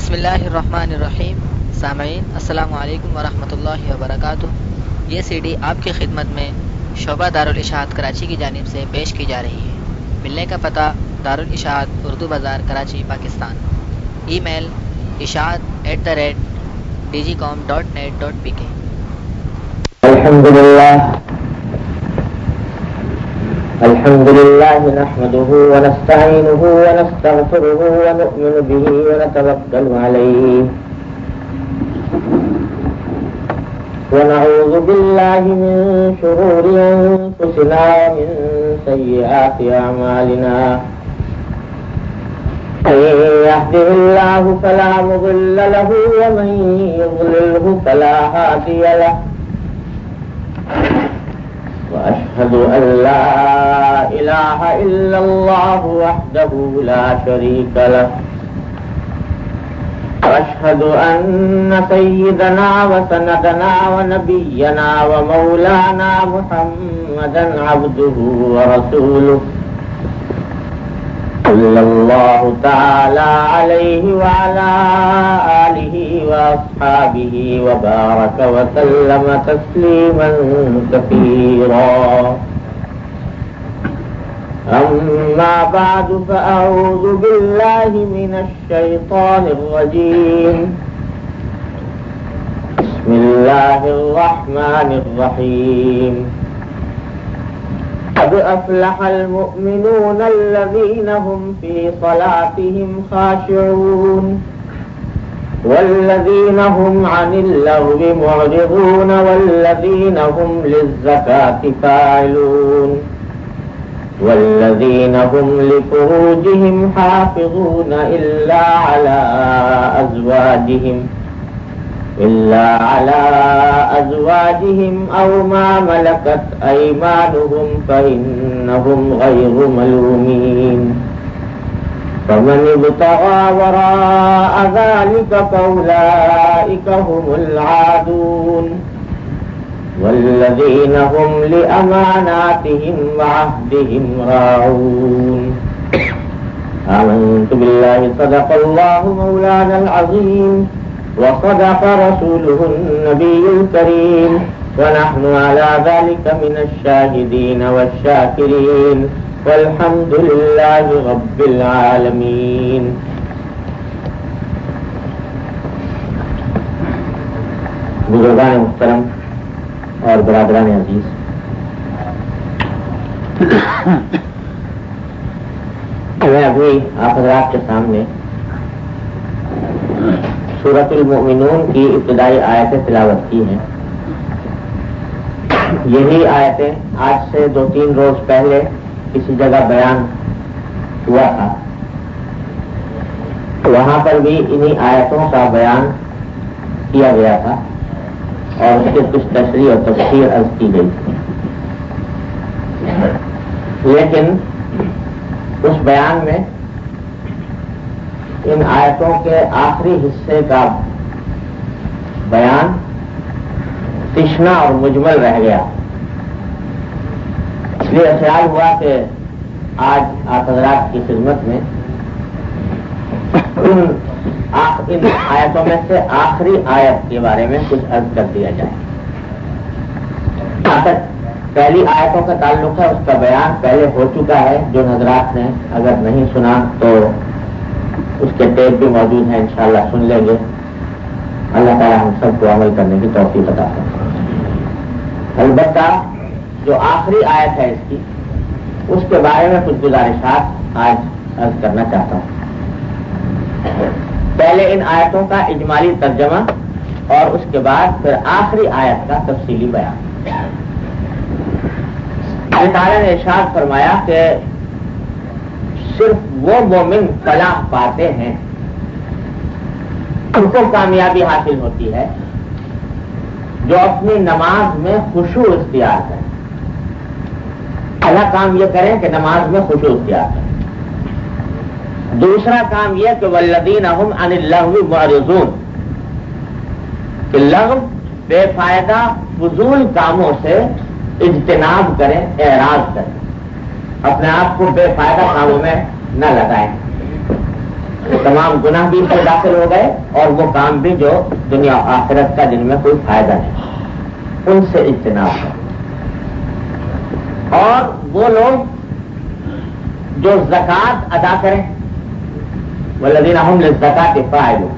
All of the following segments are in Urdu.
بسم اللہ الرحمن الرحیم. سامعین السلام علیکم ورحمۃ اللہ وبرکاتہ. یہ سی ڈی آپ کی خدمت میں شعبہ دارالاشاعت کراچی کی جانب سے پیش کی جا رہی ہے. ملنے کا پتہ دارالاشاعت اردو بازار کراچی پاکستان. ای میل ishaat@digicom.net.pk. الحمد لله نحمده ونستعينه ونستغفره ونؤمن به ونتوكل عليه ونعوذ بالله من شرور أنفسنا ومن سيئات أعمالنا. من يهده الله فلا مضل له ومن يضلله فلا هادي له. وأشهد أن لا إله إلا الله وحده لا شريك له. وأشهد أن سيدنا وسندنا ونبينا ومولانا محمدا عبده ورسوله صلى الله تعالى عليه وعلى آله وأصحابه وبارك وسلم تسليما كثيرا. أما بعد فأعوذ بالله من الشيطان الرجيم. بسم الله الرحمن الرحيم. قد أفلح المؤمنون الذين هم في صلاتهم خاشعون والذين هم عن اللغو معرضون والذين هم للزكاة فاعلون والذين هم لفروجهم حافظون إلا على أزواجهم أو ما ملكت أيمانهم فإنهم غير ملومين. فمن ابتغى وراء ذلك فأولئك هم العادون والذين هم لأماناتهم وعهدهم راعون. آمنت بالله صدق الله مولانا العظيم وصدق رسوله النبي الكريم ونحن على ذلك من الشاهدين والشاكرين والحمد لله رب العالمين. بزرگان محترم اور برادران عزیز، میں ابھی آپ حضرات کے سامنے سورۃ المؤمنون کی ابتدائی آیتیں تلاوت کی ہیں. یہی آیتیں آج سے 2-3 روز پہلے کسی جگہ بیان ہوا تھا. وہاں پر بھی انہی آیتوں کا بیان کیا گیا تھا اور اس کے کچھ تشریح اور تفسیر عرض کی گئی تھی. لیکن اس بیان میں ان آیتوں کے آخری حصے کا بیان تشنا اور مجمل رہ گیا. اس لیے خیال ہوا کہ آج آپ حضرات کی خدمت میں ان آیتوں میں سے آخری آیت کے بارے میں کچھ عرض کر دیا جائے. جہاں تک پہلی آیتوں کا تعلق ہے اس کا بیان پہلے ہو چکا ہے. جو حضرات نے اگر نہیں سنا تو اس کے ٹیپ بھی موجود ہیں، انشاءاللہ سن لیں گے. اللہ تعالیٰ ہم سب کو عمل کرنے کی توفیق عطا فرمائے. البتہ جو آخری آیت ہے اس کی، اس کے بارے میں کچھ گزارشات آج عرض کرنا چاہتا ہوں. پہلے ان آیتوں کا اجمالی ترجمہ اور اس کے بعد پھر آخری آیت کا تفصیلی بیان. اللہ تعالیٰ نے ارشاد فرمایا کہ صرف وہ مومن فلاح پاتے ہیں، ان کو کامیابی حاصل ہوتی ہے جو اپنی نماز میں خشوع اختیار کریں. پہلا کام یہ کریں کہ نماز میں خشوع اختیار کریں. دوسرا کام یہ کہ والذین هم عن اللغو معرضون، کہ لغو بے فائدہ فضول کاموں سے اجتناب کریں، اعراض کریں، اپنے آپ کو بے فائدہ کاموں میں نہ لگائیں. تمام گناہ بھی اس میں داخل ہو گئے اور وہ کام بھی جو دنیا آخرت کا جن میں کوئی فائدہ نہیں، ان سے اجتناب ہے۔ اور وہ لوگ جو زکوٰۃ ادا کریں، والذین هم للزکاۃ فاعلون،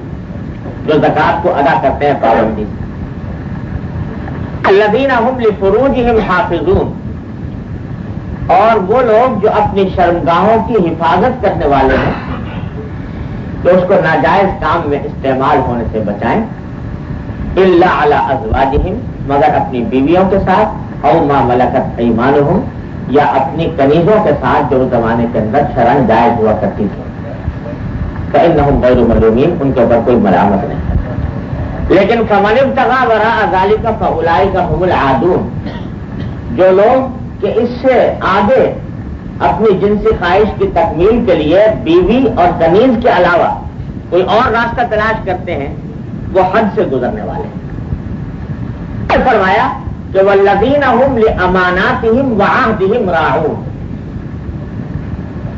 جو زکوٰۃ کو ادا کرتے ہیں پابندی سے، الذین هم لفروجهم حافظون، اور وہ لوگ جو اپنی شرمگاہوں کی حفاظت کرنے والے ہیں، تو اس کو ناجائز کام میں استعمال ہونے سے بچائیں، الا علی ازواجہم، مگر اپنی بیویوں کے ساتھ، او ما ملکت ایمانہم، یا اپنی کنیزوں کے ساتھ جو اس زمانے کے اندر شرعاً جائز ہوا کرتی تھی، فإنہم غیر ملومین، ان کے اوپر کوئی ملامت نہیں۔ لیکن فمن ابتغى وراء ذلك فأولئک هم العادون، جو لوگ کہ اس سے آگے اپنی جنسی خواہش کی تکمیل کے لیے بیوی اور کنیز کے علاوہ کوئی اور راستہ تلاش کرتے ہیں، وہ حد سے گزرنے والے ہیں۔ فرمایا کہ والذین هم لأماناتهم وعہدهم راعون،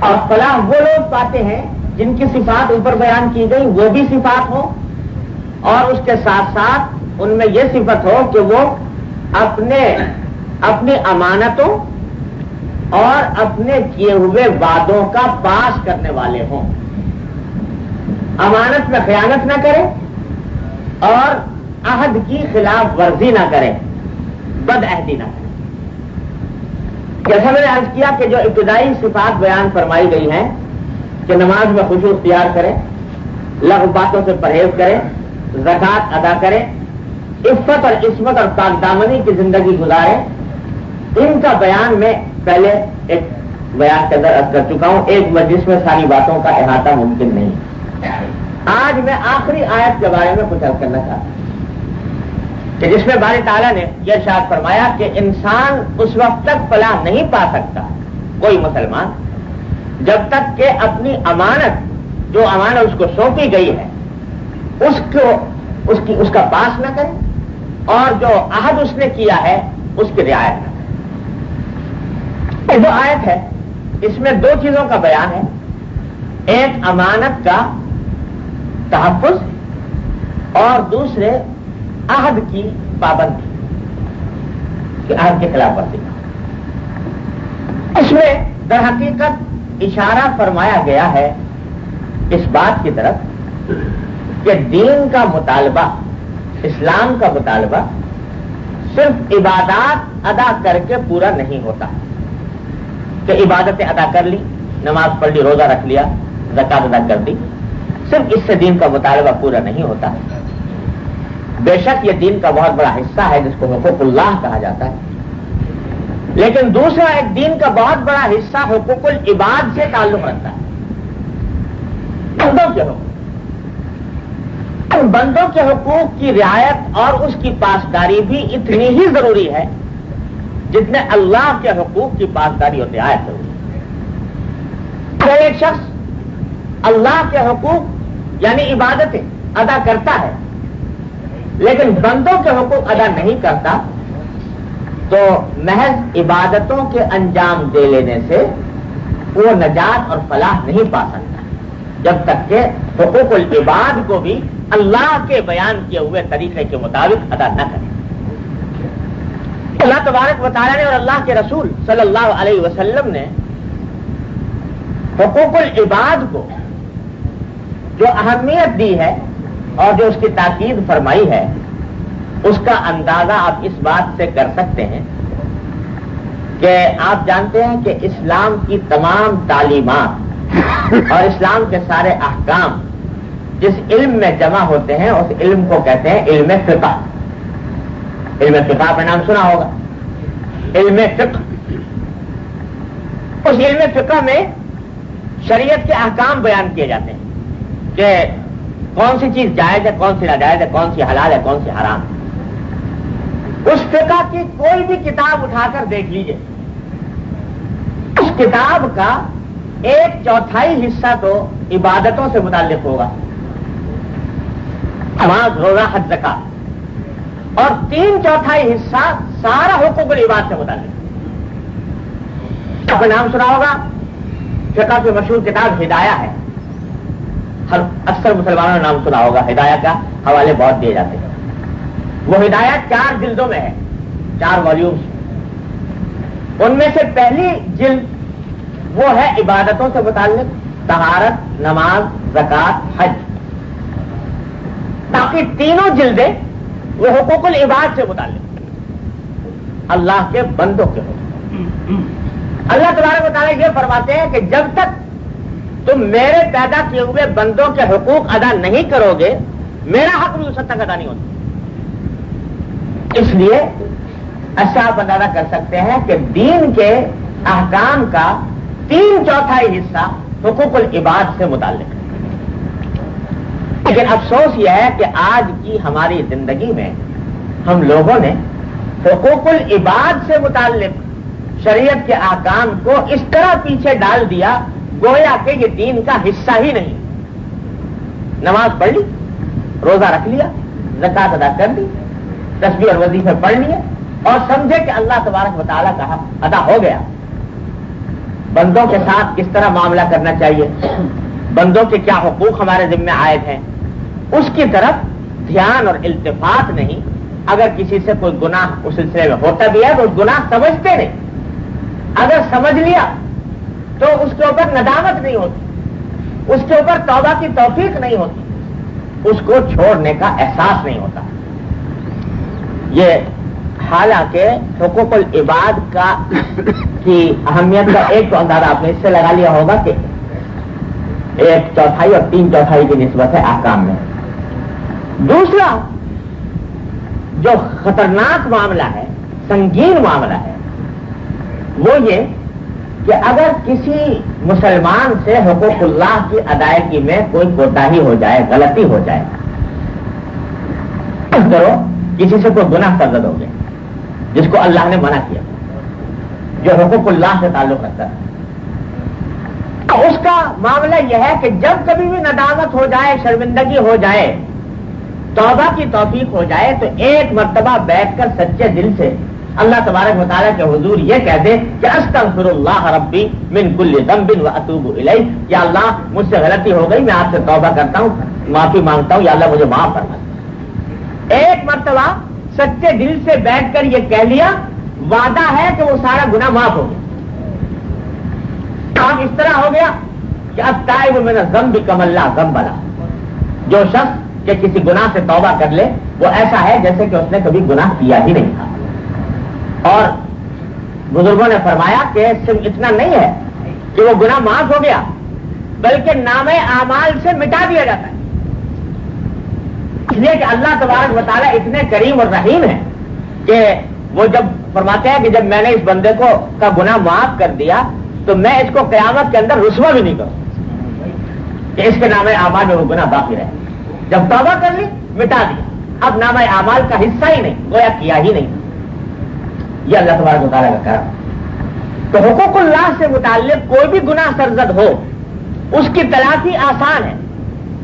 اور فلاح وہ لوگ پاتے ہیں جن کی صفات اوپر بیان کی گئی وہ بھی صفات ہو، اور اس کے ساتھ ساتھ ان میں یہ صفت ہو کہ وہ اپنی امانتوں اور اپنے کیے ہوئے وعدوں کا پاس کرنے والے ہوں، امانت میں خیانت نہ کرے اور عہد کی خلاف ورزی نہ کرے، بد عہدی نہ کرے۔ جیسا میں نے عرض کیا کہ جو ابتدائی صفات بیان فرمائی گئی ہیں کہ نماز میں خشوع اختیار کرے، لغو باتوں سے پرہیز کرے، زکوٰۃ ادا کرے، عفت اور عصمت اور پاک دامنی کی زندگی گزارے، ان کا بیان میں پہلے ایک بیان کے اندر عرض کر چکا ہوں، ایک مجلس میں ساری باتوں کا احاطہ ممکن نہیں۔ آج میں آخری آیت کے بارے میں کچھ عرض کرنا چاہتا ہوں کہ جس میں باری تعالیٰ نے یہ ارشاد فرمایا کہ انسان اس وقت تک فلاح نہیں پا سکتا، کوئی مسلمان، جب تک کہ اپنی امانت، جو امانت اس کو سونپی گئی ہے، اس کا پاس نہ کرے، اور جو عہد اس نے کیا ہے اس کی رعایت نہ کرے۔ جو آیت ہے اس میں دو چیزوں کا بیان ہے، ایک امانت کا تحفظ اور دوسرے عہد کی پابندی، کہ عہد کے خلاف ورزی۔ اس میں در حقیقت اشارہ فرمایا گیا ہے اس بات کی طرف کہ دین کا مطالبہ، اسلام کا مطالبہ صرف عبادات ادا کر کے پورا نہیں ہوتا، کہ عبادتیں ادا کر لی، نماز پڑھ لی، روزہ رکھ لیا، زکوٰۃ ادا کر دی، صرف اس سے دین کا مطالبہ پورا نہیں ہوتا۔ بے شک یہ دین کا بہت بڑا حصہ ہے جس کو حقوق اللہ کہا جاتا ہے، لیکن دوسرا ایک دین کا بہت بڑا حصہ حقوق العباد سے تعلق رکھتا ہے، بندوں کے حقوق۔ بندوں کے حقوق کی رعایت اور اس کی پاسداری بھی اتنی ہی ضروری ہے جتنے اللہ کے حقوق کی پاسداری اور رعایت ضروری ہے۔ اگر ایک شخص اللہ کے حقوق یعنی عبادتیں ادا کرتا ہے لیکن بندوں کے حقوق ادا نہیں کرتا، تو محض عبادتوں کے انجام دے لینے سے وہ نجات اور فلاح نہیں پا سکتا جب تک کہ حقوق العباد کو بھی اللہ کے بیان کیے ہوئے طریقے کے مطابق ادا نہ کرے۔ اللہ تبارک و تعالیٰ نے اور اللہ کے رسول صلی اللہ علیہ وسلم نے حقوق العباد کو جو اہمیت دی ہے اور جو اس کی تاکید فرمائی ہے، اس کا اندازہ آپ اس بات سے کر سکتے ہیں کہ آپ جانتے ہیں کہ اسلام کی تمام تعلیمات اور اسلام کے سارے احکام جس علم میں جمع ہوتے ہیں اس علم کو کہتے ہیں علم فقہ۔ علم فقہ کا نام سنا ہوگا، علم فقہ۔ اس علم فقہ میں شریعت کے احکام بیان کیے جاتے ہیں کہ کون سی چیز جائز ہے، کون سی ناجائز ہے، کون سی حلال ہے، کون سی حرام ہے۔ اس فقہ کی کوئی بھی کتاب اٹھا کر دیکھ لیجئے، اس کتاب کا 1/4 حصہ تو عبادتوں سے متعلق ہوگا، نماز، روزہ، حج، زکوٰۃ، اور 3/4 حصہ سارا حقوق العباد سے متعلق۔ آپ کا نام سنا ہوگا، فقہ کی مشہور کتاب ہدایہ ہے، اکثر مسلمانوں نے نام سنا ہوگا، ہدایہ کا حوالے بہت دیے جاتے ہیں. وہ ہدایہ 4 جلدوں میں ہے، 4 والیومز. ان میں سے پہلی جلد وہ ہے عبادتوں سے متعلق، طہارت، نماز، زکوٰۃ، حج. باقی تینوں جلدیں وہ حقوق العباد سے متعلق، اللہ کے بندوں کے حقوق. اللہ تبارک و تعالیٰ یہ فرماتے ہیں کہ جب تک تم میرے پیدا کیے ہوئے بندوں کے حقوق ادا نہیں کرو گے، میرا حق بھی اس حد تک ادا نہیں ہوتا. اس لیے ایسا آپ اندازہ کر سکتے ہیں کہ دین کے احکام کا 3/4 حصہ حقوق العباد سے متعلق ہے. لیکن افسوس یہ ہے کہ آج کی ہماری زندگی میں ہم لوگوں نے حقوق العباد سے متعلق شریعت کے احکام کو اس طرح پیچھے ڈال دیا گویا کہ یہ دین کا حصہ ہی نہیں. نماز پڑھ لی، روزہ رکھ لیا، زکوٰۃ ادا کر دی، تسبیح اور وظیفے پڑھ لیے اور سمجھے کہ اللہ تبارک و تعالیٰ کا حق ادا ہو گیا. بندوں کے ساتھ کس طرح معاملہ کرنا چاہیے، بندوں کے کیا حقوق ہمارے ذمہ عائد ہیں، اس کی طرف دھیان اور التفات نہیں. اگر کسی سے کوئی گناہ اس سلسلے میں ہوتا بھی ہے تو اس گناہ سمجھتے نہیں. اگر سمجھ لیا تو اس کے اوپر ندامت نہیں ہوتی، اس کے اوپر توبہ کی توفیق نہیں ہوتی، اس کو چھوڑنے کا احساس نہیں ہوتا. یہ حالانکہ حقوق العباد کی اہمیت کا ایک تو اندازہ آپ نے اس سے لگا لیا ہوگا کہ 1/4 اور 3/4 کی نسبت ہے احکام میں. دوسرا جو خطرناک معاملہ ہے، سنگین معاملہ ہے، وہ یہ کہ اگر کسی مسلمان سے حقوق اللہ کی ادائیگی میں کوئی کوتاہی ہو جائے، غلطی ہو جائے، کرو کسی سے کوئی گناہ سرزد ہو گیا جس کو اللہ نے منع کیا، جو حقوق اللہ سے تعلق رکھتا ہے، اس کا معاملہ یہ ہے کہ جب کبھی بھی ندامت ہو جائے، شرمندگی ہو جائے، توبہ کی توفیق ہو جائے تو ایک مرتبہ بیٹھ کر سچے دل سے اللہ تبارک و تعالیٰ کے حضور یہ کہہ دے کہ استغفر اللہ ربی من کل ذنب واتوب الیہ، یا اللہ مجھ سے غلطی ہو گئی، میں آپ سے توبہ کرتا ہوں، معافی مانگتا ہوں، یا اللہ مجھے معاف فرما. ایک مرتبہ سچے دل سے بیٹھ کر یہ کہہ لیا، وعدہ ہے کہ وہ سارا گناہ معاف ہو گیا. اب اس طرح ہو گیا کہ التائب من الذنب کمن لا ذنب لہ. جو شخص کہ کسی گناہ سے توبہ کر لے وہ ایسا ہے جیسے کہ اس نے کبھی گناہ کیا ہی نہیں تھا. اور بزرگوں نے فرمایا کہ صرف اتنا نہیں ہے کہ وہ گناہ معاف ہو گیا بلکہ نامہ اعمال سے مٹا دیا جاتا ہے. اس لیے کہ اللہ تبارک و تعالیٰ اتنے کریم اور رحیم ہیں کہ وہ جب فرماتے ہیں کہ جب میں نے اس بندے کا گناہ معاف کر دیا تو میں اس کو قیامت کے اندر رسوا بھی نہیں کروں کہ اس کے نامہ اعمال میں وہ گناہ باقی رہے. جب توبہ کر لی مٹا دیا، اب نامہ اعمال کا حصہ ہی نہیں، گویا کیا ہی نہیں. یہ اللہ تبارک و تعالیٰ کا کرم. تو حقوق اللہ سے متعلق کوئی بھی گناہ سرزد ہو اس کی تلافی آسان ہے.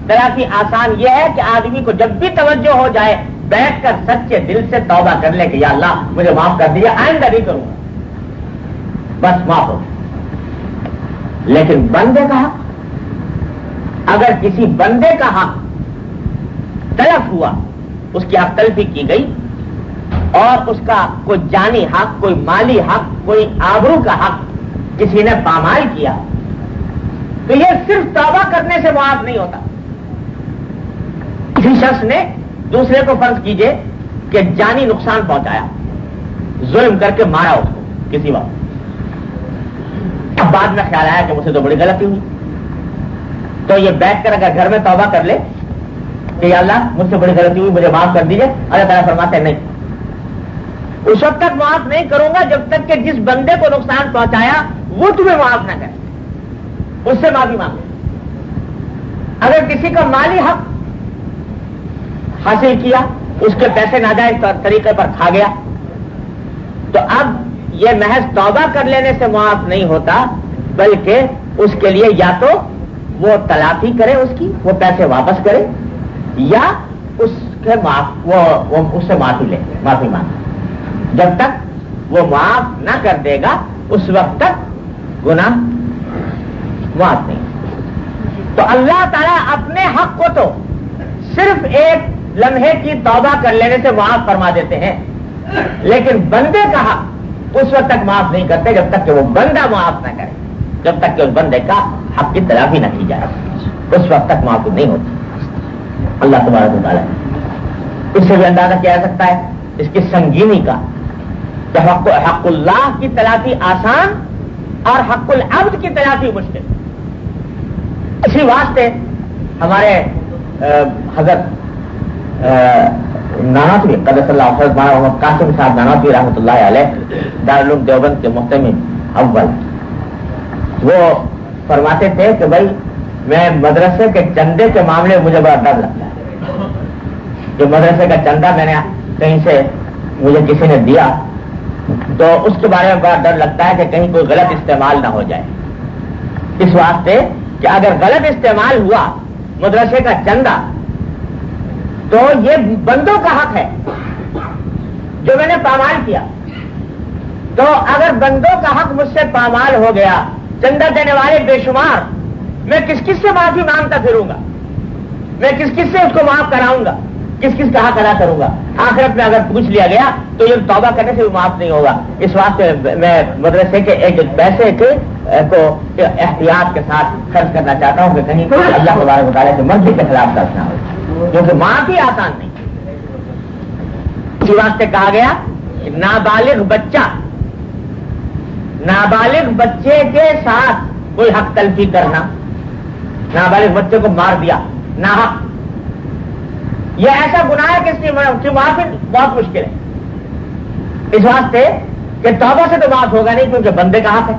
تلافی آسان یہ ہے کہ آدمی کو جب بھی توجہ ہو جائے بیٹھ کر سچے دل سے توبہ کر لے کہ یا اللہ مجھے معاف کر دیا، آئندہ نہیں کروں گا، بس معاف ہو. لیکن بندے کا حق، اگر کسی بندے کا حق تلف ہوا، اس کی حق تلفی کی گئی اور اس کا کوئی جانی حق، کوئی مالی حق، کوئی آبرو کا حق کسی نے پامال کیا تو یہ صرف توبہ کرنے سے معاف نہیں ہوتا. کسی شخص نے دوسرے کو فرض کیجئے کہ جانی نقصان پہنچایا، ظلم کر کے مارا اس کو کسی وقت، اب بعد میں خیال آیا کہ مجھ سے تو بڑی غلطی ہوئی، تو یہ بیٹھ کر اگر گھر میں توبہ کر لے کہ یا اللہ مجھ سے بڑی غلطی ہوئی، مجھے معاف کر دیجئے، اللہ تعالیٰ فرماتے ہیں نہیں، اس وقت تک معاف نہیں کروں گا جب تک کہ جس بندے کو نقصان پہنچایا وہ تمہیں معاف نہ کرے، اس سے معافی مانگے. اگر کسی کا مالی حق حاصل کیا، اس کے پیسے ناجائز طریقے پر کھا گیا، تو اب یہ محض توبہ کر لینے سے معاف نہیں ہوتا بلکہ اس کے لیے یا تو وہ تلافی کرے، اس کی وہ پیسے واپس کرے، یا اس سے معافی لے، معافی مانگے. جب تک وہ معاف نہ کر دے گا اس وقت تک گناہ معاف نہیں. تو اللہ تعالیٰ اپنے حق کو تو صرف ایک لمحے کی توبہ کر لینے سے معاف فرما دیتے ہیں، لیکن بندے کا حق اس وقت تک معاف نہیں کرتے جب تک کہ وہ بندہ معاف نہ کرے، جب تک کہ اس بندے کا حق کی تلافی نہ کی جائے، اس وقت تک معاف نہیں ہوتی اللہ تبارک و تعالیٰ۔ اس سے بھی اندازہ کیا جا سکتا ہے اس کی سنگینی کا کہ حق اللہ کی تلافی آسان اور حق العبد کی تلافی مشکل۔ اسی واسطے ہمارے حضرت نانوتوی قدس اللہ علیہ محمد قاسم صاحب نانوتوی رحمۃ اللہ علیہ دارالعلوم دیوبند کے محتمم اول، وہ فرماتے تھے کہ بھائی میں مدرسے کے چندے کے معاملے میں مجھے بڑا ڈر لگتا ہے، جو مدرسے کا چندہ میں نے کہیں سے مجھے کسی نے دیا تو اس کے بارے میں بڑا ڈر لگتا ہے کہ کہیں کوئی غلط استعمال نہ ہو جائے، اس واسطے کہ اگر غلط استعمال ہوا مدرسے کا چندہ تو یہ بندوں کا حق ہے جو میں نے پامال کیا، تو اگر بندوں کا حق مجھ سے پامال ہو گیا، چندہ دینے والے بے شمار، میں کس کس سے معافی مانگتا پھروں گا، میں کس کس سے اس کو معاف کراؤں گا، کس کس کا حق ادا کروں گا؟ آخرت میں اگر پوچھ لیا گیا تو یہ توبہ کرنے سے بھی معاف نہیں ہوگا۔ اس واسطے میں مدرسے کے ایک پیسے کو احتیاط کے ساتھ خرچ کرنا چاہتا ہوں کہ کہیں اللہ تبارک و تعالیٰ کی مرضی کے خلاف خرچ نہ ہو، کیونکہ معافی آسان نہیں۔ اسی واسطے کہا گیا کہ نابالغ بچے کے ساتھ کوئی حق تلفی کرنا، نابالغ بچے کو مار دیا ناحق، یہ ایسا گناہ ہے کہ اس کی معافی بہت مشکل ہے، اس واسطے کہ توبہ سے تو معاف ہوگا نہیں کیونکہ بندے کا حق ہے۔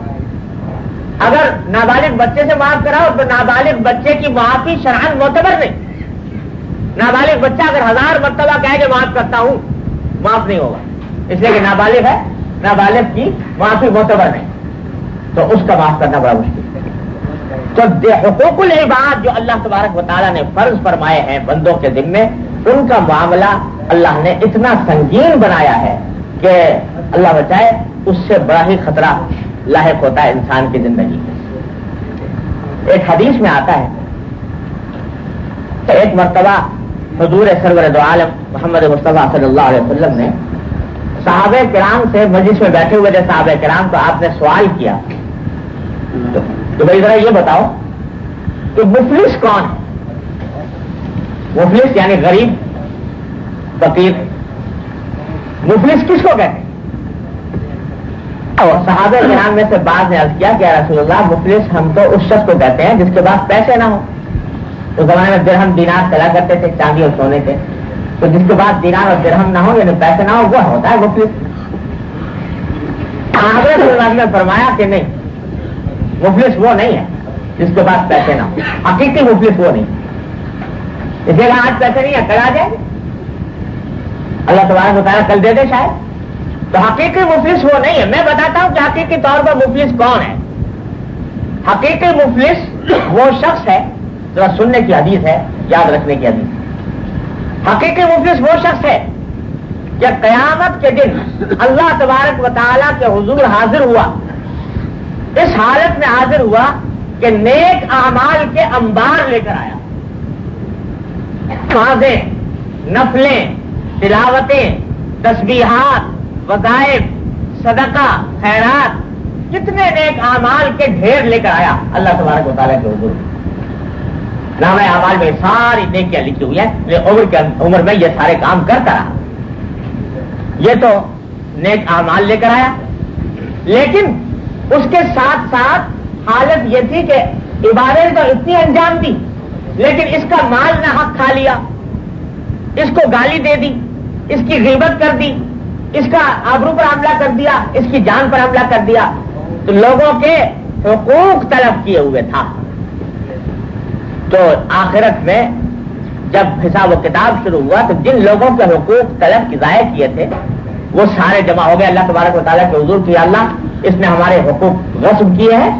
اگر نابالغ بچے سے معاف کراؤ تو نابالغ بچے کی معافی شرعاً معتبر نہیں، نابالغ بچہ اگر 1000 مرتبہ کہے کہ معاف کرتا ہوں معاف نہیں ہوگا، اس لیے کہ نابالغ ہے، نابالغ کی معافی معتبر نہیں، تو اس کا معاف کرنا بڑا مشکل ہے۔ تو حقوق العباد جو اللہ تبارک و تعالیٰ نے فرض فرمائے ہیں بندوں کے ذمے، ان کا معاملہ اللہ نے اتنا سنگین بنایا ہے کہ اللہ بچائے اس سے بڑا ہی خطرہ لاحق ہوتا ہے انسان کی زندگی میں۔ ایک حدیث میں آتا ہے کہ ایک مرتبہ حضور سرور دو عالم محمد مصطفیٰ صلی اللہ علیہ وسلم نے صحابہ کرام سے مجلس میں بیٹھے ہوئے تھے، صحابہ کرام تو آپ نے سوال کیا تو بھائی ذرا یہ بتاؤ کہ مفلس کون ہے؟ مفلس یعنی غریب، فقیر، مفلس کس کو کہتے ہیں؟ اور صحابہ کرام میں سے بعض نے عرض کیا کہ یا رسول اللہ مفلس ہم تو اس شخص کو کہتے ہیں جس کے پاس پیسے نہ ہو۔ اس زمانے میں درہم دینار چلا کرتے تھے، چاندی اور سونے کے، تو جس کے پاس دینار اور درہم نہ ہو یعنی پیسے نہ ہو وہ ہوتا ہے مفلس۔ صحابہ کرام نے فرمایا کہ نہیں، مفلس وہ نہیں ہے جس کے پاس پیسے نہ ہو، حقیقی مفلس وہ نہیں۔ اس لیے آج پیسے نہیں ہے کل آ جائے گے، اللہ تبارک و تعالیٰ کل دے دے شاید، تو حقیقی مفلس وہ نہیں ہے۔ میں بتاتا ہوں کہ حقیقی طور پر مفلس کون ہے۔ حقیقی مفلس وہ شخص ہے، ذرا سننے کی حدیث ہے، یاد رکھنے کی حدیث۔ حقیقی مفلس وہ شخص ہے کہ قیامت کے دن اللہ تبارک و تعالیٰ کے حضور حاضر ہوا، اس حالت میں حاضر ہوا کہ نیک اعمال کے انبار لے کر آیا، نمازیں، نفلیں، تلاوتیں، تسبیحات، وظائف، صدقہ، خیرات، کتنے نیک اعمال کے ڈھیر لے کر آیا اللہ تبارک و تعالیٰ کے حضور۔ نامہ اعمال میں ساری نیکیاں لکھی ہوئی ہیں، عمر میں یہ سارے کام کرتا رہا، یہ تو نیک اعمال لے کر آیا، لیکن اس کے ساتھ ساتھ حالت یہ تھی کہ عبادت تو اتنی انجام دی، لیکن اس کا مال نہ حق کھا لیا، اس کو گالی دے دی، اس کی غیبت کر دی، اس کا آبرو پر حملہ کر دیا، اس کی جان پر حملہ کر دیا، تو لوگوں کے حقوق طلب کیے ہوئے تھا۔ تو آخرت میں جب حساب و کتاب شروع ہوا تو جن لوگوں کے حقوق طلب کی ضائع کیے تھے وہ سارے جمع ہو گئے اللہ تبارک و تعالیٰ کے حضور کی، اللہ اس نے ہمارے حقوق غصب کیے ہیں،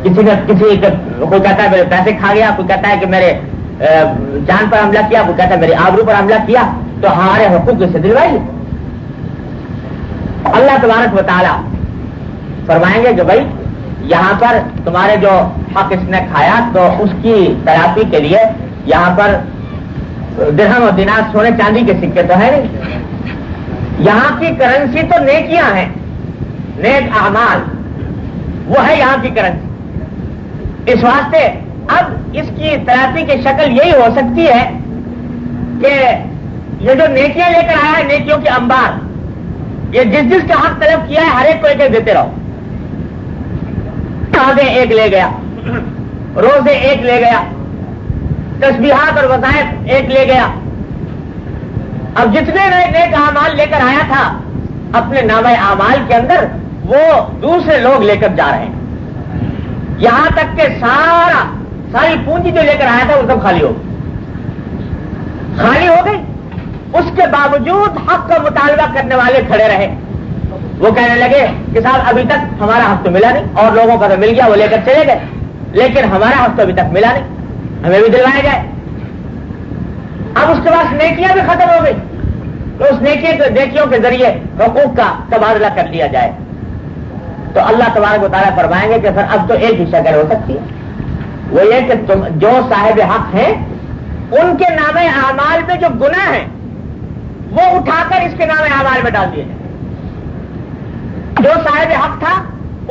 کوئی کہتا ہے میرے پیسے کھا گیا، کوئی کہتا ہے کہ میرے جان پر حملہ کیا، کوئی کہتا ہے میری آبرو پر حملہ کیا، تو ہمارے حقوق سے دلوائیے۔ اللہ تبارک و تعالیٰ فرمائیں گے کہ بھائی یہاں پر تمہارے جو حق اس نے کھایا تو اس کی تلافی کے لیے یہاں پر درہم و دینار سونے چاندی کے سکے تو ہے نہیں، یہاں کی کرنسی تو نیکیاں ہیں، نیک اعمال، وہ ہے یہاں کی کرنسی۔ اس واسطے اب اس کی تلافی کی شکل یہی ہو سکتی ہے کہ یہ جو نیکیاں لے کر آیا ہے، نیکیوں کے انبار، یہ جس جس کا حق طلب کیا ہے ہر ایک کو ایک ایک دیتے رہو۔ نمازیں ایک لے گیا، روزے ایک لے گیا، تسبیحات اور وظائف ایک لے گیا۔ اب جتنے نیک اعمال لے کر آیا تھا اپنے نامہ اعمال کے اندر، وہ دوسرے لوگ لے کر جا رہے ہیں، یہاں تک کہ ساری پونجی جو لے کر آیا تھا وہ سب خالی ہو گئی۔ اس کے باوجود حق کا مطالبہ کرنے والے کھڑے رہے، وہ کہنے لگے کہ صاحب ابھی تک ہمارا حق تو ملا نہیں، اور لوگوں کا تو مل گیا وہ لے کر چلے گئے، لیکن ہمارا حق تو ابھی تک ملا نہیں، ہمیں بھی دلوایا جائے۔ اب اس کے بعد نیکیاں بھی ختم ہو گئی، تو اس نیکیوں کے ذریعے حقوق کا تبادلہ کر لیا جائے۔ تو اللہ تبارک و تعالیٰ فرمائیں گے کہ پھر اب تو ایک ہی شکل ہو سکتی ہے، وہ یہ کہ تم جو صاحب حق ہیں ان کے نام اعمال میں جو گناہ ہیں وہ اٹھا کر اس کے نام اعمال میں ڈال دیے جائیں۔ جو صاحب حق تھا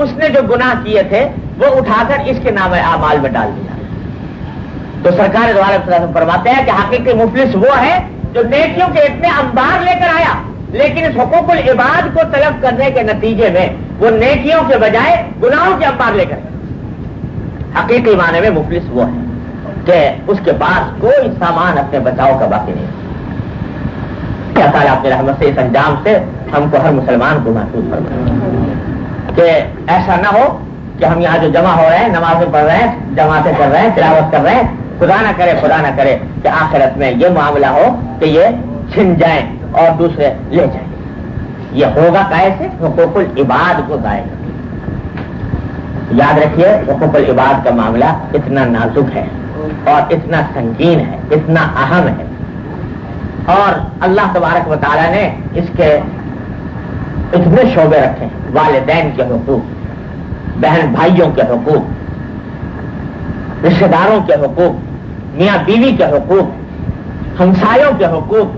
اس نے جو گناہ کیے تھے وہ اٹھا کر اس کے نام اعمال میں ڈال دیا۔ تو سرکار دو عالم صلی اللہ علیہ وسلم فرماتے ہیں کہ حقیقی مفلس وہ ہے جو نیکیوں کے اتنے انبار لے کر آیا، لیکن اس حقوق العباد کو طلب کرنے کے نتیجے میں وہ نیکیوں کے بجائے گناہوں کے انبار لے کر آیا۔ حقیقی معنی میں مفلس وہ ہے کہ اس کے پاس کوئی سامان اپنے بچاؤ کا باقی نہیں۔ اللہ تعالیٰ اپنی رحمت سے اس انجام سے ہم کو ہر مسلمان کو محفوظ فرمائے کہ ایسا نہ ہو کہ ہم یہاں جو جمع ہو رہے ہیں، نمازیں پڑھ رہے ہیں، جماعتیں کر رہے ہیں، تلاوت کر رہے ہیں، خدا نہ کرے کہ آخرت میں یہ معاملہ ہو کہ یہ چھن جائیں اور دوسرے لے جائیں۔ یہ ہوگا کیسے؟ حقوق العباد کو ضائع کر۔ یاد رکھیے حقوق العباد کا معاملہ اتنا نازک ہے اور اتنا سنگین ہے، اتنا اہم ہے، اور اللہ تبارک و تعالیٰ نے اس کے اتنے شعبے رکھے ہیں۔ والدین کے حقوق، بہن بھائیوں کے حقوق، رشتہ داروں کے حقوق، میاں بیوی کے حقوق، ہمسایوں کے حقوق،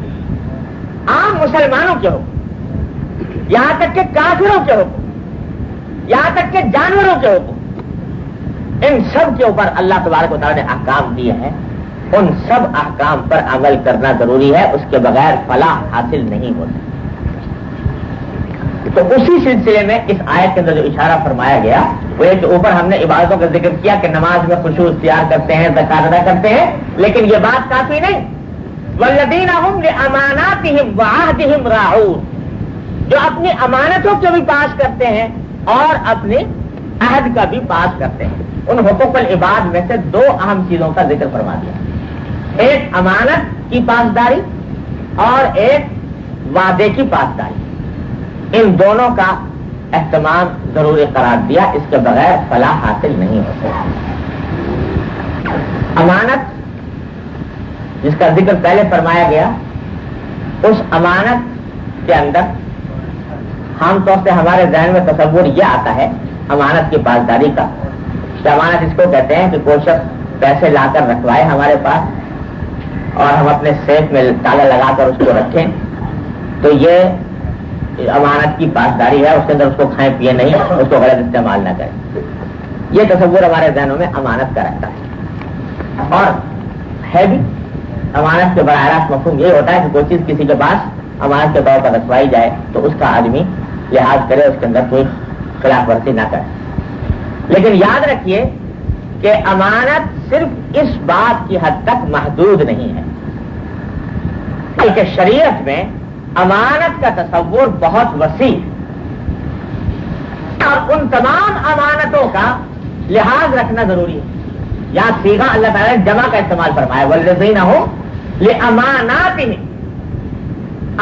عام مسلمانوں کے حقوق، یہاں تک کہ کافروں کے حقوق، یہاں تک کہ جانوروں کے حقوق، ان سب کے اوپر اللہ تبارک و تعالیٰ نے احکام دیے ہیں۔ ان سب احکام پر عمل کرنا ضروری ہے، اس کے بغیر فلاح حاصل نہیں ہوتا۔ تو اسی سلسلے میں اس آیت کے اندر جو اشارہ فرمایا گیا وہ یہ کہ اوپر ہم نے عبادتوں کا ذکر کیا کہ نماز میں خشوع اختیار کرتے ہیں، زکات ادا کرتے ہیں، لیکن یہ بات کافی نہیں۔ والذین هم لاماناتهم وعهدهم راعون، جو اپنی امانتوں کو بھی پاس کرتے ہیں اور اپنے عہد کا بھی پاس کرتے ہیں۔ ان حقوق العباد میں سے دو اہم چیزوں کا ذکر فرما دیا، ایک امانت کی پاسداری اور ایک وعدے کی پاسداری۔ ان دونوں کا اہتمام ضروری قرار دیا، اس کے بغیر فلاح حاصل نہیں ہوتا۔ امانت جس کا ذکر پہلے فرمایا گیا، اس امانت کے اندر عام طور سے ہمارے ذہن میں تصور یہ آتا ہے امانت کی پاسداری کا کہ امانت اس کو کہتے ہیں کہ کوئی شخص پیسے لا کر رکھوائے ہمارے پاس اور ہم اپنے سیف میں تالا لگا کر اس کو رکھیں، تو یہ امانت کی پاسداری ہے، اس کے اندر اس کو کھائیں پیے نہیں، اس کو غلط استعمال نہ کریں۔ یہ تصور ہمارے ذہنوں میں امانت کا رہتا ہے، اور ہے بھی امانت کے براہ راست مفہوم یہ ہوتا ہے کہ کوئی چیز کسی کے پاس امانت کے طور پر رکھوائی جائے تو اس کا آدمی لحاظ کرے، اس کے اندر کوئی خلاف ورزی نہ کرے۔ لیکن یاد رکھیے کہ امانت صرف اس بات کی حد تک محدود نہیں ہے، بلکہ شریعت میں امانت کا تصور بہت وسیع اور ان تمام امانتوں کا لحاظ رکھنا ضروری ہے۔ یہاں صیغہ اللہ تعالیٰ نے جمع کا استعمال فرمایا، والذین ہم لاماناتہم،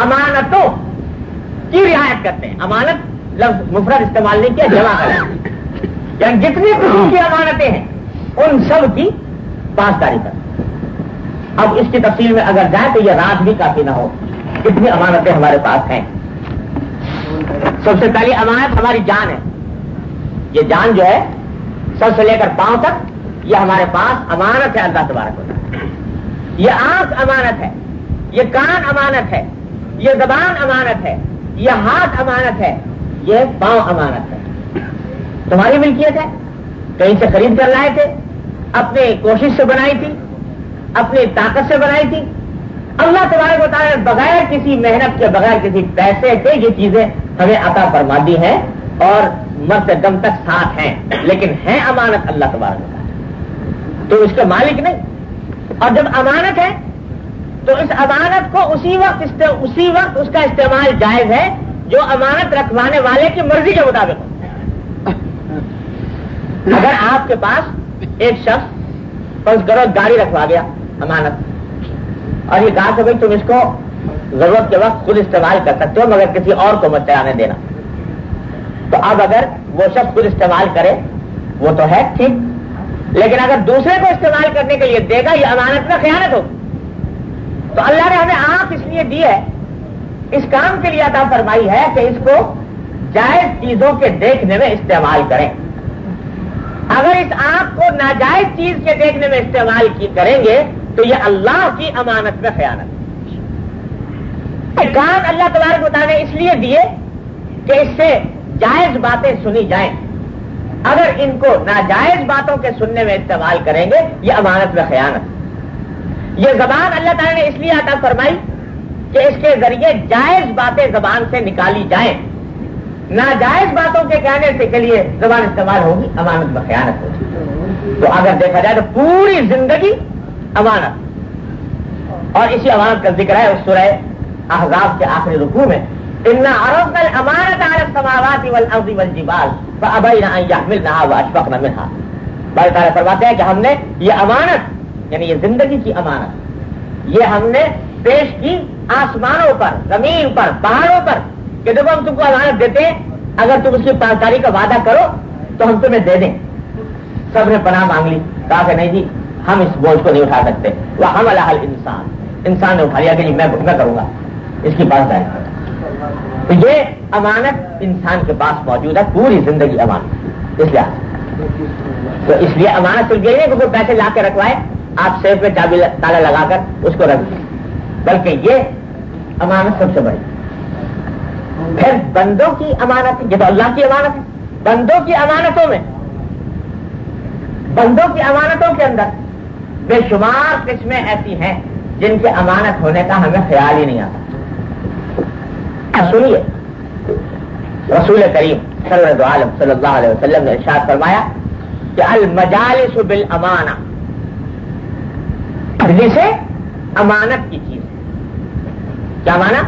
امانتوں کی رعایت کرتے ہیں۔ امانت لفظ مفرد استعمال نہیں کیا، جمع کریں، یعنی جتنی قسم کی امانتیں ہیں ان سب کی پاسداری کریں۔ اب اس کی تفصیل میں اگر جائیں تو یہ رات بھی کافی نہ ہو، کتنی امانتیں ہمارے پاس ہیں۔ سب سے پہلی امانت ہماری جان ہے۔ یہ جان جو ہے سر سے لے کر پاؤں تک یہ ہمارے پاس امانت ہے اللہ تبارک و تعالیٰ. یہ آنکھ امانت ہے, یہ کان امانت ہے, یہ زبان امانت ہے, یہ ہاتھ امانت ہے, یہ پاؤں امانت ہے. تمہاری ملکیت ہے, کہیں سے خرید کر لائے تھے, اپنی کوشش سے بنائی تھی, اپنی طاقت سے بنائی تھی. اللہ تبارک و تعالیٰ نے بغیر کسی محنت کے, بغیر کسی پیسے کے یہ چیزیں ہمیں عطا فرما دی ہیں اور مرتے دم تک ساتھ ہیں, لیکن ہیں امانت اللہ تبارک و تعالیٰ, تو اس کے مالک نہیں. اور جب امانت ہے تو اس امانت کو اسی وقت اس کا استعمال جائز ہے جو امانت رکھوانے والے کی مرضی کے مطابق ہو. اگر آپ کے پاس ایک شخص فرض کرو گاڑی رکھوا گیا امانت, اور یہ کہا کہ بھائی تم اس کو ضرورت کے وقت خود استعمال کر سکتے ہو مگر کسی اور کو مت چلانے دینا, تو اب اگر وہ شخص خود استعمال کرے وہ تو ہے ٹھیک, لیکن اگر دوسرے کو استعمال کرنے کے لیے دے گا یہ امانت میں خیانت ہوگی. تو اللہ نے ہمیں آنکھ اس لیے دی ہے, اس کام کے لیے عطا فرمائی ہے کہ اس کو جائز چیزوں کے دیکھنے میں استعمال کریں. اگر اس آنکھ کو ناجائز چیز کے دیکھنے میں استعمال کریں گے تو یہ اللہ کی امانت میں خیانت. کان اللہ تبارک و تعالیٰ نے اس لیے دیے کہ اس سے جائز باتیں سنی جائیں. اگر ان کو ناجائز باتوں کے سننے میں استعمال کریں گے یہ امانت میں خیانت. یہ زبان اللہ تعالیٰ نے اس لیے عطا فرمائی کہ اس کے ذریعے جائز باتیں زبان سے نکالی جائیں. ناجائز باتوں کے کہنے سے کے لیے زبان استعمال ہوگی, امانت میں خیانت ہوگی. تو اگر دیکھا جائے تو پوری زندگی امانت, اور اسی امانت کا ذکر ہے اس سورہ احزاب کے آخری رکوع میں, انا عرضنا الامانۃ علی السماوات والارض والجبال فابین ان یحملنها واشفقن منها. اللہ تعالیٰ فرماتے ہیں کہ ہم نے یہ امانت یعنی یہ زندگی کی امانت یہ ہم نے پیش کی آسمانوں پر, زمین پر, پہاڑوں پر, کہ جب ہم تم کو امانت دیتے ہیں اگر تم اس کی پاسداری کا وعدہ کرو تو ہم تمہیں دے دیں. سب نے پناہ مانگ لی, کہا کہ نہیں جی ہم اس بوجھ کو نہیں اٹھا سکتے. وحملها الانسان, انسان نے اٹھا لیا کہ جی میں کروں گا اس کی پاسداری. تو یہ امانت انسان کے پاس موجود ہے, پوری زندگی امانت. اس لیے تو اس لیے امانت صرف یہ نہیں کہ کوئی پیسے لا کے رکھوائے آپ سیف میں چابی تالا لگا کر اس کو رکھ دیں, بلکہ یہ امانت سب سے بڑی. پھر بندوں کی امانت, یہ تو اللہ کی امانت ہے. بندوں کی امانتوں کے اندر بے شمار قسمیں ایسی ہیں جن کی امانت ہونے کا ہمیں خیال ہی نہیں آتا. سنیے, رسول کریم صلی اللہ علیہ وسلم نے ارشاد فرمایا کہ المجالس بالامانہ, جسے امانت کی چیز. کیا مانا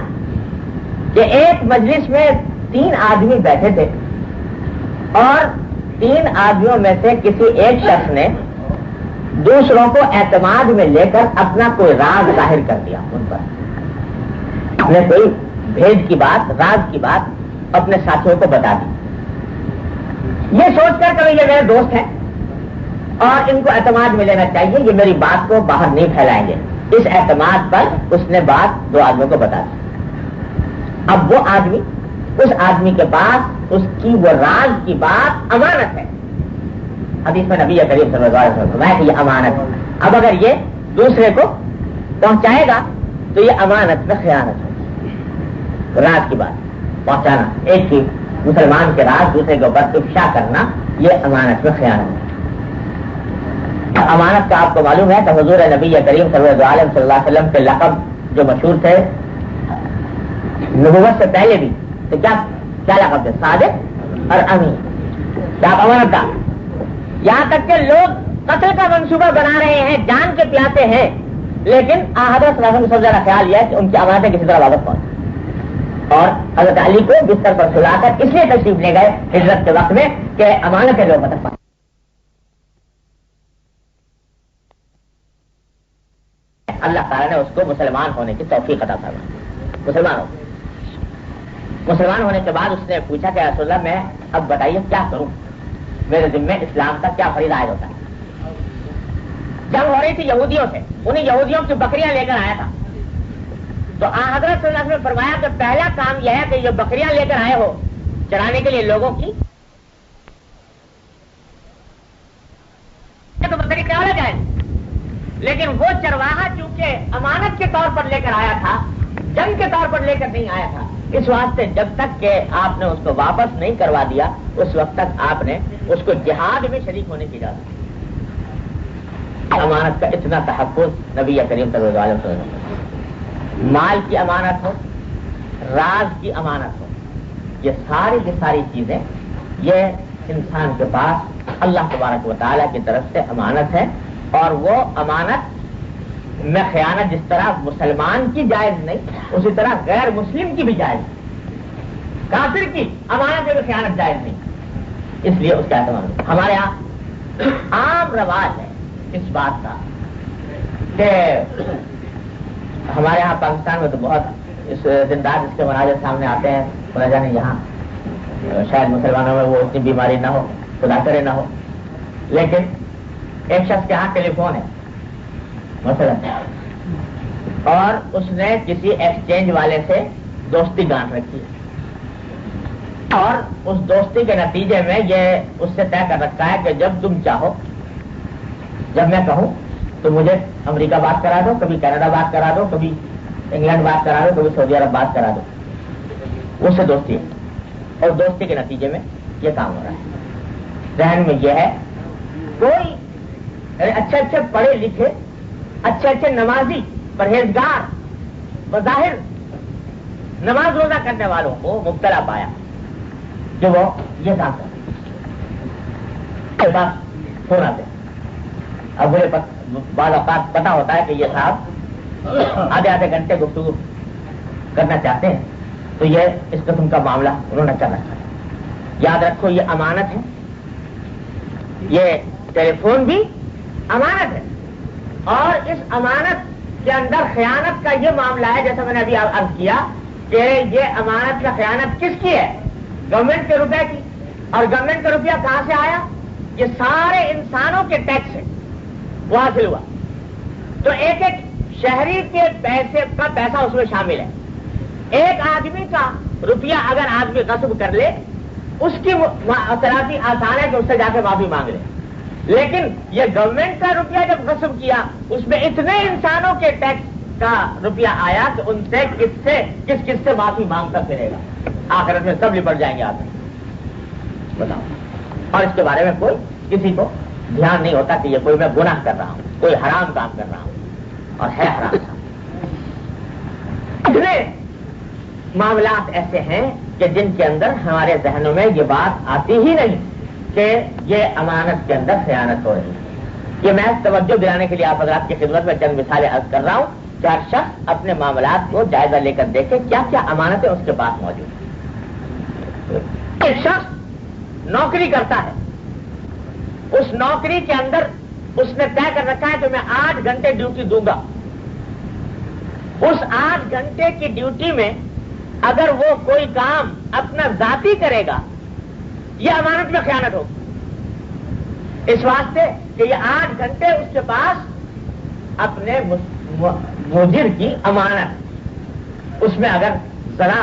کہ ایک مجلس میں 3 آدمی بیٹھے تھے اور 3 آدمیوں میں سے کسی ایک شخص نے دوسروں کو اعتماد میں لے کر اپنا کوئی راز ظاہر کر دیا ان پر. اپنے کوئی بھید کی بات, راز کی بات اپنے ساتھیوں کو بتا دی, یہ سوچ کر کہ یہ میرے دوست ہیں اور ان کو اعتماد میں لینا چاہیے, یہ میری بات کو باہر نہیں پھیلائیں گے. اس اعتماد پر اس نے بات 2 آدمیوں کو بتا دی. اب وہ آدمی, اس آدمی کے پاس اس کی وہ راز کی بات امانت ہے. حدیث میں نبی کریم صلی اللہ علیہ وسلم کہ یہ امانت ہے. اب اگر یہ دوسرے کو پہنچائے گا تو یہ امانت میں خیانت ہے. راز کی بات پہنچانا, ایک کی مسلمان کے راز دوسرے کے اوپر افشا کرنا, یہ امانت میں خیانت ہے. امانت کا آپ کو معلوم ہے کہ حضور نبی کریم صلی اللہ علیہ وسلم کے لقب جو مشہور تھے نبوت سے پہلے بھی, تو کیا لقب تھے؟ صادق اور امین. کیا امانت کا, یہاں تک کہ لوگ قتل کا منصوبہ بنا رہے ہیں, جان کے پیاسے ہیں, لیکن حضرت صلی اللہ علیہ وسلم کو سب زیادہ خیال یہ ہے کہ ان کی امانتیں کسی طرح واپس پہنچ. اور حضرت علی کو بستر پر سلا کر اس لیے تشریف لے گئے ہجرت کے وقت میں کہ امانتیں لوگ مطلب پائیں. اللہ تعالیٰ نے اس کو مسلمان ہونے کی توفیق عطا فرمائی. مسلمان ہونے کے بعد اس نے پوچھا کہ رسول اللہ میں اب بتائیے کیا کروں, میرے ذمہ اسلام کا کیا فریضہ عائد ہوتا ہے. جنگ ہو رہی تھی یہودیوں سے, انہیں یہودیوں کی بکریاں لے کر آیا تھا. تو حضرت صلی اللہ علیہ وسلم نے فرمایا کہ پہلا کام یہ ہے کہ یہ بکریاں لے کر آئے ہو چرانے کے لیے لوگوں کی, لیکن وہ چرواہا چونکہ امانت کے طور پر لے کر آیا تھا، جنگ کے طور پر لے کر نہیں آیا تھا، اس واسطے جب تک کہ آپ نے اس کو واپس نہیں کروا دیا اس وقت تک آپ نے اس کو جہاد میں شریک ہونے کی اجازت دی۔ امانت کا اتنا تحفظ نبی کریم صلی اللہ علیہ وسلم، مال کی امانت ہو، راز کی امانت ہو، یہ ساری کی ساری چیزیں یہ انسان کے پاس اللہ تبارک و تعالیٰ کی طرف سے امانت ہے، اور وہ امانت میں خیانت جس طرح مسلمان کی جائز نہیں، اسی طرح غیر مسلم کی بھی جائز نہیں، کافر کی امانت میں بھی خیانت جائز نہیں، اس لیے اس کا اہتمام۔ ہمارے یہاں عام رواج ہے اس بات کا کہ ہمارے یہاں پاکستان میں تو بہت اس زندہ اس کے مناظر سامنے آتے ہیں، نہ جانے یہاں شاید مسلمانوں میں وہ اتنی بیماری نہ ہو، خدا کرے نہ ہو، لیکن ایک شخص کے ہاں ٹیلی فون ہے مثلا، اور اس نے کسی ایکسچینج والے سے دوستی گانٹ رکھی ہے، اور اس دوستی کے نتیجے میں یہ اس سے طے کر رکھا ہے کہ جب تم چاہو، جب میں کہوں تو مجھے امریکہ بات کرا دو، کبھی کینیڈا بات کرا دو، کبھی انگلینڈ بات کرا دو، کبھی سعودی عرب بات کرا دو، اس سے دوستی ہے، اور دوستی کے نتیجے میں یہ کام ہو رہا ہے۔ ذہن میں یہ ہے کوئی اچھے اچھے پڑھے لکھے، اچھے اچھے نمازی، پرہیزگار، بظاہر نماز روزہ کرنے والوں کو مبتلا پایا کہ وہ یہ کام کرتے ہونا دے۔ اب مجھے بعض اوقات پتا ہوتا ہے کہ یہ صاحب آدھے آدھے گھنٹے گفتگو کرنا چاہتے ہیں، تو یہ اس قسم کا معاملہ انہوں نے کر رکھا ہے۔ یاد رکھو یہ امانت ہے، یہ ٹیلی فون بھی امانت ہے، اور اس امانت کے اندر خیانت کا یہ معاملہ ہے، جیسا میں نے ابھی عرض کیا کہ یہ امانت کا خیانت کس کی ہے؟ گورنمنٹ کے روپے کی، اور گورنمنٹ کا روپیہ کہاں سے آیا؟ یہ سارے انسانوں کے ٹیکس سے وہ حاصل ہوا، تو ایک ایک شہری کے پیسے کا پیسہ اس میں شامل ہے۔ ایک آدمی کا روپیہ اگر آدمی غصب کر لے، اس کی تلافی آسان ہے کہ اس سے جا کے معافی مانگ لے، لیکن یہ گورنمنٹ کا روپیہ جب غصب کیا، اس میں اتنے انسانوں کے ٹیکس کا روپیہ آیا کہ ان سے کس سے معافی مانگتا پھرے گا؟ آخرت میں سب لپٹ جائیں گے آدمی، بتاؤ۔ اور اس کے بارے میں کوئی کسی کو دھیان نہیں ہوتا کہ یہ کوئی میں گناہ کر رہا ہوں، کوئی حرام کام کر رہا ہوں، اور ہے حرام کام۔ اتنے معاملات ایسے ہیں کہ جن کے اندر ہمارے ذہنوں میں یہ بات آتی ہی نہیں کہ یہ امانت کے اندر خیانت ہو رہی ہے۔ یہ میں توجہ دلانے کے لیے آپ حضرات کی خدمت میں چند مثالیں عرض کر رہا ہوں کہ ہر شخص اپنے معاملات کو جائزہ لے کر دیکھے کیا کیا امانتیں اس کے پاس موجود ہیں۔ ایک شخص نوکری کرتا ہے، اس نوکری کے اندر اس نے طے کر رکھا ہے کہ میں 8 گھنٹے ڈیوٹی دوں گا۔ اس 8 گھنٹے کی ڈیوٹی میں اگر وہ کوئی کام اپنا ذاتی کرے گا، یہ امانت میں خیانت ہوگی، اس واسطے کہ یہ 8 گھنٹے اس کے پاس اپنے مدیر کی امانت، اس میں اگر ذرا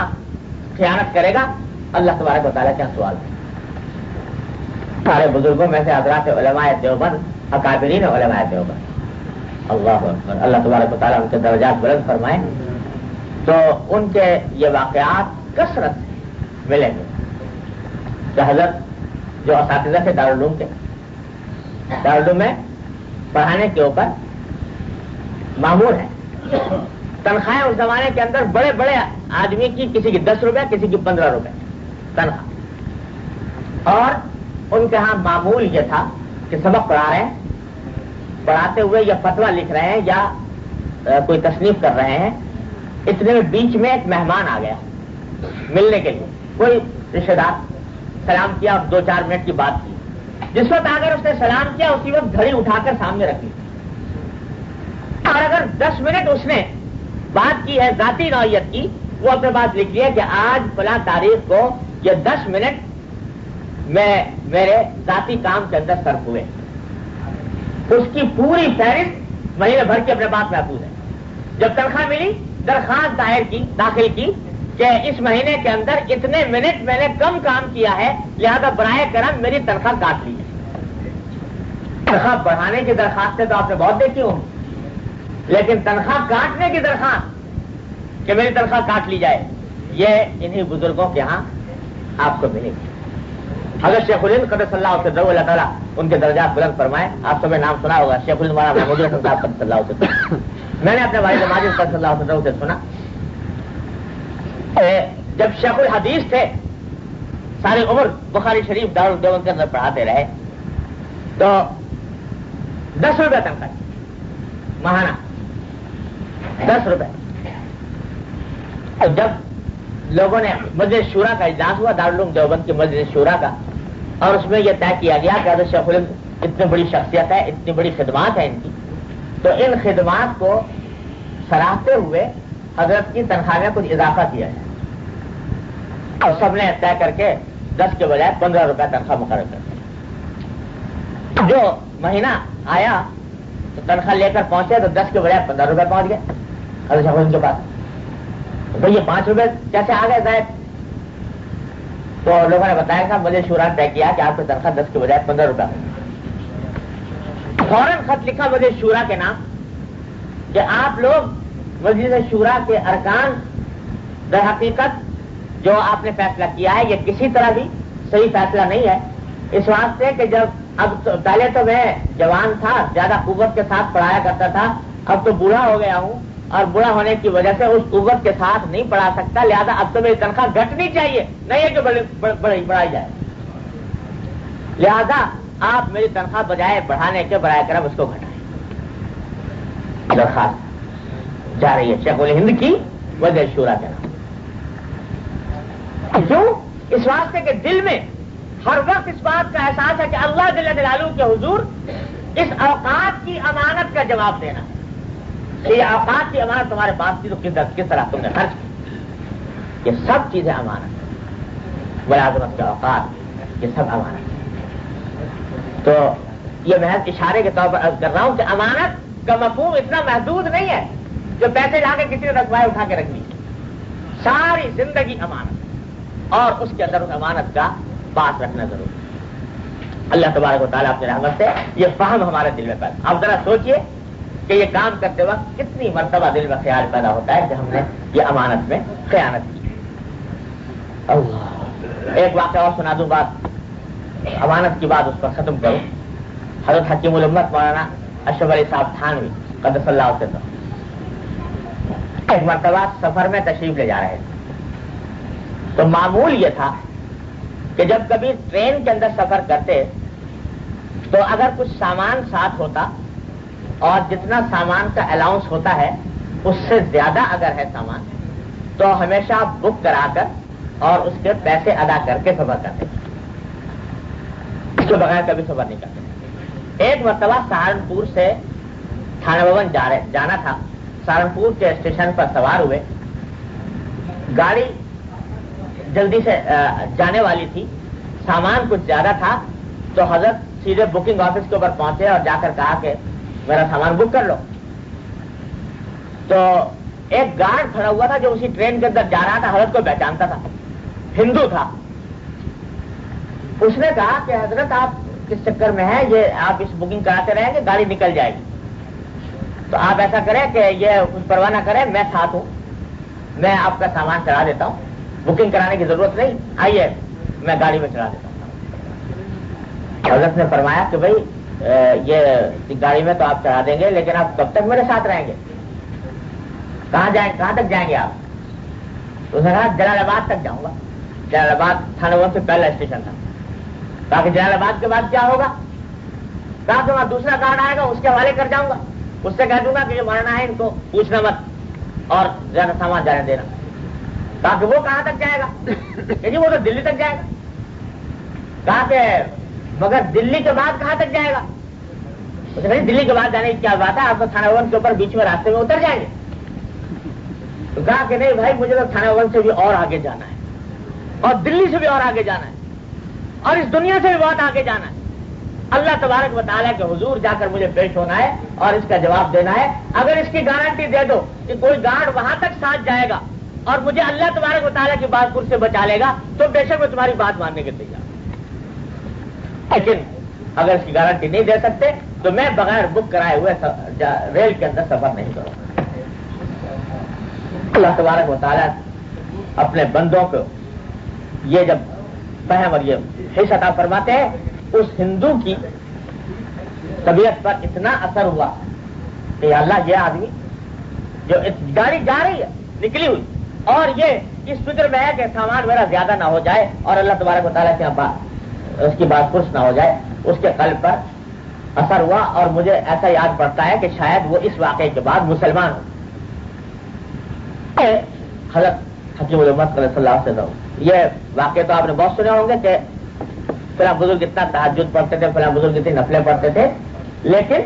خیانت کرے گا اللہ تبارک و تعالیٰ کیا سوال ہے۔ سارے بزرگوں میں سے حضرات علماء دیوبند، اکابرین علماء دیوبند، اللہ اکبر، اللہ تبارک و تعالیٰ ان کے درجات بلند فرمائے، تو ان کے یہ واقعات کثرت ملیں گے کہ حضرت جو اساتذہ تھے دارالعلوم کے، دارالعلوم میں پڑھانے کے اوپر معمول ہے، تنخواہیں اس زمانے کے اندر بڑے بڑے آدمی کی کسی کی 10 روپے، کسی کی 15 روپے تنخواہ، اور ان کے ہاں معمول یہ تھا کہ سبق پڑھا رہے ہیں، پڑھاتے ہوئے یا فتویٰ لکھ رہے ہیں یا کوئی تصنیف کر رہے ہیں، اتنے میں بیچ میں ایک مہمان آ گیا ملنے کے لیے، کوئی رشتے دار، سلام کیا اور 2-4 منٹ کی بات کی۔ جس وقت اگر اس نے سلام کیا اسی وقت گھڑی اٹھا کر سامنے رکھ لی، اور اگر 10 منٹ اس نے بات کی ہے ذاتی نوعیت کی، وہ اپنے پاس لکھ لیا کہ آج فلاں تاریخ کو یہ 10 منٹ میں میرے ذاتی کام کے اندر صرف ہوئے۔ اس کی پوری فہرست مہینے بھر کے اپنے پاس محفوظ ہے۔ جب تنخواہ ملی درخواست داخل کی کہ اس مہینے کے اندر اتنے منٹ میں نے کم کام کیا ہے، لہذا برائے کرم میری تنخواہ کاٹ لی ہے۔ تنخواہ بڑھانے کی درخواستیں تو آپ نے بہت دیکھی ہوں، لیکن تنخواہ کاٹنے کی درخواست کہ میری تنخواہ کاٹ لی جائے، یہ انہی بزرگوں کے ہاں آپ کو ملے گی۔ اگر شیخ الہند قدس اللہ علیہ وسلم اللہ تعالیٰ ان کے درجات بلند فرمائے، آپ سب نے نام سنا ہوگا شیخ الہند مولانا محمود الحسن صاحب قدس اللہ علیہ وسلم۔ میں نے اپنے والد ماجد قدس اللہ علیہ وسلم سے سنا، جب شیخ الحدیث تھے ساری عمر بخاری شریف دارالدیوبند کے اندر پڑھاتے رہے تو 10 روپے تنخواہ ماہانہ، 10 روپے۔ اور جب لوگوں نے مجلس شورا کا اجلاس ہوا دارالعلوم دیوبند کی مجلس شورا کا، اور اس میں یہ طے کیا گیا کہ حضرت شیخ الہند اتنی بڑی شخصیت ہے، اتنی بڑی خدمات ہے ان کی، تو ان خدمات کو سراہتے ہوئے حضرت کی تنخواہ میں کچھ اضافہ کیا جائے، اور سب نے طے کر کے 10 کے بجائے 15 روپے تنخواہ مقرر کر دی۔ جو مہینہ آیا تو تنخواہ لے کر پہنچے تو 10 کے بجائے 15 روپے پہنچ گئے حضرت شیخ الہند کے پاس۔ بھائی یہ 5 روپے کیسے آ گئے زائد؟ تو لوگوں نے بتایا کہ مجھے شورا نے طے کیا کہ آپ کی تنخواہ 10 کے بجائے 15 روپے ہوگی۔ فوراً خط لکھا مجھے شورا کے نام کہ آپ لوگ مجلس شورا کے ارکان در حقیقت جو آپ نے فیصلہ کیا ہے یہ کسی طرح بھی صحیح فیصلہ نہیں ہے، اس واسطے کہ جب پہلے تو میں جوان تھا، زیادہ قوت کے ساتھ پڑھایا کرتا تھا، اب تو بوڑھا ہو گیا ہوں اور بوڑھا ہونے کی وجہ سے اس قوت کے ساتھ نہیں پڑھا سکتا، لہذا اب تو میری تنخواہ گھٹنی چاہیے، نہیں ہے کہ بڑھائی جائے، لہذا آپ میری تنخواہ بجائے بڑھانے کے برائے کرم اس کو گھٹائیں۔ درخواست جا رہی ہے شیخ الہند کی مجلس شورا کے نام۔ کیوں؟ اس واسطے کہ دل میں ہر وقت اس بات کا احساس ہے کہ اللہ جل جلالہ کے حضور اس اوقات کی امانت کا جواب دینا ہے۔ یہ اوقات کی امانت تمہارے پاس تھی تو کس طرح تم نے خرچ کی؟ یہ سب چیزیں امانت، ملازمت کے اوقات، یہ سب امانت۔ تو یہ محض اشارے کے طور پر عرض کر رہا ہوں کہ امانت کا مفہوم اتنا محدود نہیں ہے جو پیسے لا کے کسی نے رکھوائے اٹھا کے رکھ لی، ساری زندگی امانت، اور اس کے اندر اس امانت کا پاس رکھنا ضروری۔ اللہ تبارک و تعالیٰ اپنی رحمت سے یہ فہم ہمارے دل میں پیدا۔ آپ ذرا سوچئے کہ یہ کام کرتے وقت کتنی مرتبہ دل میں خیال پیدا ہوتا ہے کہ ہم نے یہ امانت میں خیانت کی۔ اللہ، ایک واقعہ اور سنا دوں، بات امانت کی بات اس پر ختم کروں۔ حضرت حکیم الامت مولانا اشرف علی صاحب تھانوی قدس اللہ علیہ وسلم ایک مرتبہ سفر میں تشریف لے جا رہے تھے، تو معمول یہ تھا کہ جب کبھی ٹرین کے اندر سفر کرتے تو اگر کچھ سامان ساتھ ہوتا اور جتنا سامان کا الاؤنس ہوتا ہے اس سے زیادہ اگر ہے سامان تو ہمیشہ بک کرا کر اور اس کے پیسے ادا کر کے سفر کرتے، اس کے بغیر کبھی سفر نہیں کرتے۔ ایک مرتبہ سہارنپور سے تھانہ بھون جانا تھا، سہارنپور کے اسٹیشن پر سوار ہوئے، گاڑی جلدی سے جانے والی تھی، سامان کچھ زیادہ تھا، تو حضرت سیدھے بکنگ آفس کے اوپر پہنچے اور جا کر کہا کہ میرا سامان بک کر لو۔ تو ایک گارڈ کھڑا ہوا تھا جو اسی ٹرین کے اندر جا رہا تھا، حضرت کو پہچانتا تھا، ہندو تھا۔ اس نے کہا کہ حضرت آپ کس چکر میں ہیں، یہ آپ اس بکنگ کراتے رہیں گے گاڑی نکل جائے گی، تو آپ ایسا کریں کہ یہ کچھ پرواہ نہ کریں، میں ساتھ ہوں، میں آپ کا سامان چڑھا دیتا ہوں، بکنگ کرانے کی ضرورت نہیں، آئیے میں گاڑی میں چڑھا دیتا ہوں۔ حضرت نے فرمایا کہ بھائی یہ گاڑی میں تو آپ چڑھا دیں گے لیکن آپ کب تک میرے ساتھ رہیں گے، کہاں تک جائیں گے آپ؟ اس نے کہا جلال آباد تک جاؤں گا۔ جلال آباد تھانہ بھون سے پہلا اسٹیشن تھا۔ کہا کہ جلال آباد کے بعد کیا ہوگا؟ کہا کہ وہاں دوسرا گارڈ آئے گا، اس کے حوالے کر جاؤں گا، اس سے کہہ دوں گا کہ یہ مرنا ہے، ان کو پوچھنا مت اور زیادہ سامان جانے دینا۔ کہا کہ وہ کہاں تک جائے گا؟ کہ جی وہ تو دلی تک جائے گا۔ کہا کہ مگر دلی کے بعد کہاں تک جائے گا؟ دلی کے بعد جانے کی کیا بات ہے، آپ تو تھانہ بھون کے اوپر بیچ میں راستے میں اتر جائیں گے۔ تو کہا کہ نہیں بھائی، مجھے تو تھانہ بھون سے بھی اور آگے جانا ہے، اور دلی سے بھی اور آگے جانا ہے، اور اس دنیا سے بھی بہت آگے جانا ہے۔ اللہ تبارک و تعالیٰ کے حضور جا کر مجھے پیش ہونا ہے اور اس کا جواب دینا ہے۔ اگر اس کی گارنٹی دے دو کہ کوئی گارڈ وہاں تک ساتھ جائے گا اور مجھے اللہ تبارک و تعالیٰ کی بات سے بچا لے گا تو بے شک میں تمہاری بات ماننے کے تیار۔ لیکن اگر اس کی گارنٹی نہیں دے سکتے تو میں بغیر بک کرائے ہوئے ریل کے اندر سفر نہیں کروں. اللہ تبارک و تعالیٰ اپنے بندوں کو یہ جب فہم اور یہ حص عطا فرماتے ہیں، اس ہندو کی طبیعت پر اتنا اثر ہوا کہ اللہ یہ آدمی جو گاڑی جا رہی ہے نکلی ہوئی اور یہ اس فکر میں ہے کہ سامان میرا زیادہ نہ ہو جائے اور اللہ تبارک و تعالیٰ کے اس کی بات پرس نہ ہو جائے، اس کے قلب پر اثر ہوا اور مجھے ایسا یاد پڑتا ہے کہ شاید وہ اس واقعے کے بعد مسلمان ہو. حضرت حکیم الامت صلی اللہ علیہ وسلم یہ واقعے تو آپ نے بہت سنے ہوں گے کہ فلاں بزرگ اتنا تہجد پڑھتے تھے، فلاں بزرگ اتنی نفلیں پڑھتے تھے، لیکن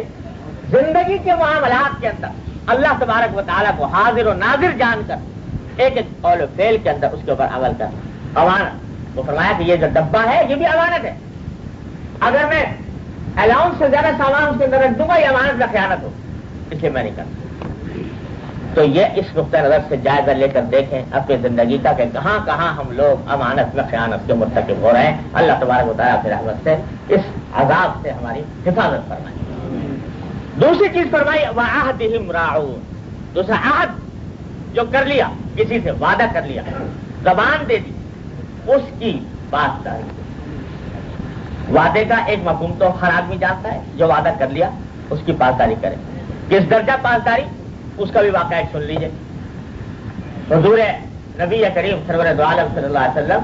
زندگی کے معاملات کے اندر اللہ تبارک و تعالیٰ کو حاضر و ناظر جان کر ایک ایک قول و فعل کے اندر اس کے اوپر عمل کر امانت. وہ فرمایا کہ یہ جو ڈبہ ہے یہ بھی امانت ہے، اگر میں الاؤنس سے زیادہ سامان اس کے اندر رکھ دوں گا یہ امانت کا خیانت ہو، اس لیے میں نہیں کرتا. تو یہ اس نقطۂ نظر سے جائزہ لے کر دیکھیں اپنی زندگی کا کہ کہاں کہاں ہم لوگ امانت میں خیانت کے مرتکب ہو رہے ہیں. اللہ تبارک و تعالیٰ کی رحمت سے اس عذاب سے ہماری حفاظت فرمائے. دوسری چیز فرمائی وعہدہم راعون، دوسرا عہد جو کر لیا، کسی سے وعدہ کر لیا، زبان دے دی، اس کی پاسداری. وعدے کا ایک مفہوم تو ہر آدمی جانتا ہے، جو وعدہ کر لیا اس کی پاسداری کرے. کس درجہ پاسداری اس کا بھی واقعہ سن لیجئے. حضور نبی کریم سرور دو عالم صلی اللہ علیہ وسلم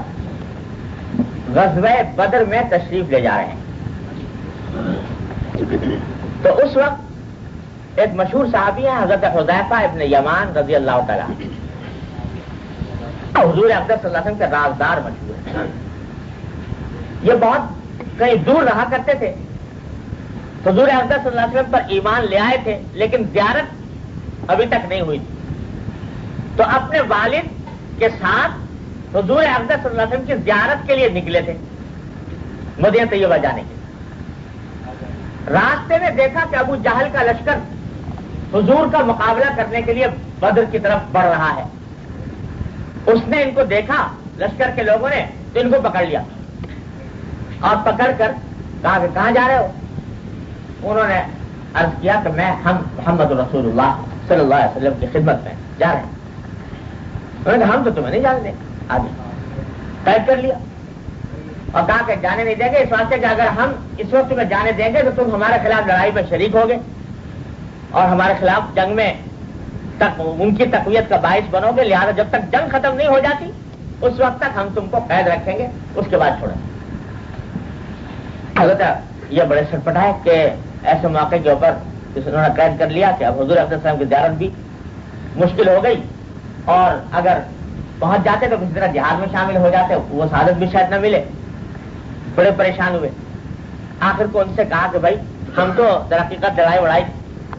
غزوہ بدر میں تشریف لے جا رہے ہیں. تو اس وقت ایک مشہور صحابی ہیں حضرت حذیفہ ابن یمان رضی اللہ تعالیٰ. حضور اقدس صلی اللہ علیہ وسلم کے رازدار مشہور ہیں. یہ بہت کہیں دور رہا کرتے تھے. حضور اقدس صلی اللہ علیہ وسلم پر ایمان لے آئے تھے لیکن زیارت ابھی تک نہیں ہوئی تھی. تو اپنے والد کے ساتھ حضور اقدس صلی اللہ علیہ وسلم کی زیارت کے لیے نکلے تھے مدینہ طیبہ جانے کے. راستے میں دیکھا کہ ابو جہل کا لشکر حضور کا مقابلہ کرنے کے لیے بدر کی طرف بڑھ رہا ہے. اس نے ان کو دیکھا لشکر کے لوگوں نے تو ان کو پکڑ لیا اور پکڑ کر کہا کہ کہاں جا رہے ہو؟ انہوں نے عرض کیا کہ میں ہم محمد رسول اللہ صلی اللہ علیہ وسلم کی خدمت میں جا رہے ہیں. انہوں نے کہا ہم تو تمہیں نہیں جانے دیں. آگے قید کر لیا اور کہا کہ جانے نہیں دیں گے اس واسطے کہ اگر ہم اس وقت تمہیں جانے دیں گے تو تم ہمارے خلاف لڑائی میں شریک ہوگے اور ہمارے خلاف جنگ میں ان کی تقویت کا باعث بنو گے. لہٰذا جب تک جنگ ختم نہیں ہو جاتی اس وقت تک ہم تم کو قید رکھیں گے، اس کے بعد چھوڑیں. البتہ یہ بڑے چھٹپٹا ہے کہ ایسے موقع کے اوپر انہوں نے قید کر لیا کہ اب حضور علیہ السلام کی زیارت بھی مشکل ہو گئی اور اگر پہنچ جاتے تو کسی طرح جہاد میں شامل ہو جاتے، وہ سعادت بھی شاید نہ ملے. بڑے پریشان ہوئے. آخر کو ان سے کہا کہ بھائی ہم تو در حقیقت لڑائی وڑائی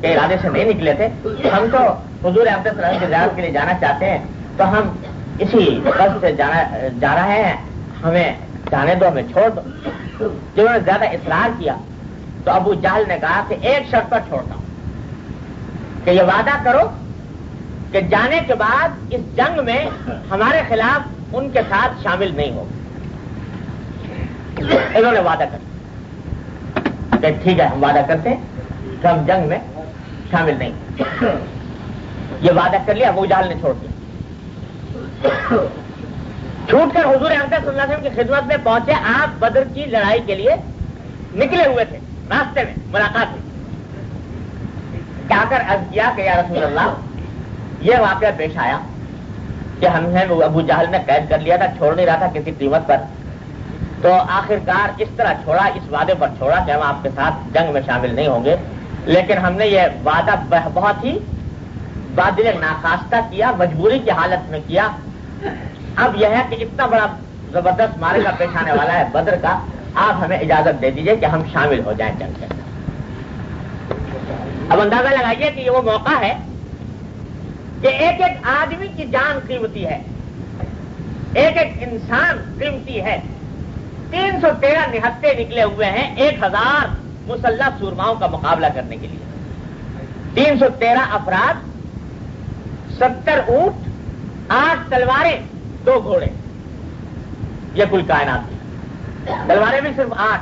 کے ارادے سے نہیں نکلے تھے، ہم تو حضور اقدس صلی اللہ علیہ وسلم کی زیارت کے لیے جانا چاہتے ہیں، تو ہم اسی قصد سے جا رہے ہیں، ہمیں جانے دو، ہمیں چھوڑ دو. جب انہوں نے زیادہ اصرار کیا تو ابو جہل نے کہا کہ ایک شرط پر چھوڑتا ہوں کہ یہ وعدہ کرو کہ جانے کے بعد اس جنگ میں ہمارے خلاف ان کے ساتھ شامل نہیں ہوگا. انہوں نے وعدہ کر کہ ٹھیک ہے ہم وعدہ کرتے ہیں کہ ہم جنگ میں شامل نہیں. یہ وعدہ کر لیا. ابو جہل نے چھوڑ دیا. چھوٹ کر حضور اقدس صلی اللہ علیہ وسلم کی خدمت میں پہنچے. آپ بدر کی لڑائی کے لیے نکلے ہوئے تھے. راستے میں ملاقات ہوئی. کیا کر عرض کیا کہ یا رسول اللہ یہ واقعہ پیش آیا کہ ہمیں ابو جہل نے قید کر لیا تھا، چھوڑ نہیں رہا تھا کسی قیمت پر، تو آخرکار اس طرح چھوڑا، اس وعدے پر چھوڑا کہ ہم آپ کے ساتھ جنگ میں شامل نہیں ہوں گے. لیکن ہم نے یہ وعدہ بہت ہی بادل ناخواستہ کیا، مجبوری کی حالت میں کیا. اب یہ ہے کہ اتنا بڑا زبردست معرکہ پیش آنے والا ہے بدر کا، آپ ہمیں اجازت دے دیجئے کہ ہم شامل ہو جائیں جنگ کے. اب اندازہ لگائیے کہ یہ وہ موقع ہے کہ ایک ایک آدمی کی جان قیمتی ہے، ایک ایک انسان قیمتی ہے. 313 نہتے نکلے ہوئے ہیں 1000 مسلح سورماؤں کا مقابلہ کرنے کے لیے. 313 افراد، 70 اونٹ، 8 تلواریں، 2 گھوڑے. یہ کل کائنات تھی. تلواریں بھی صرف 8،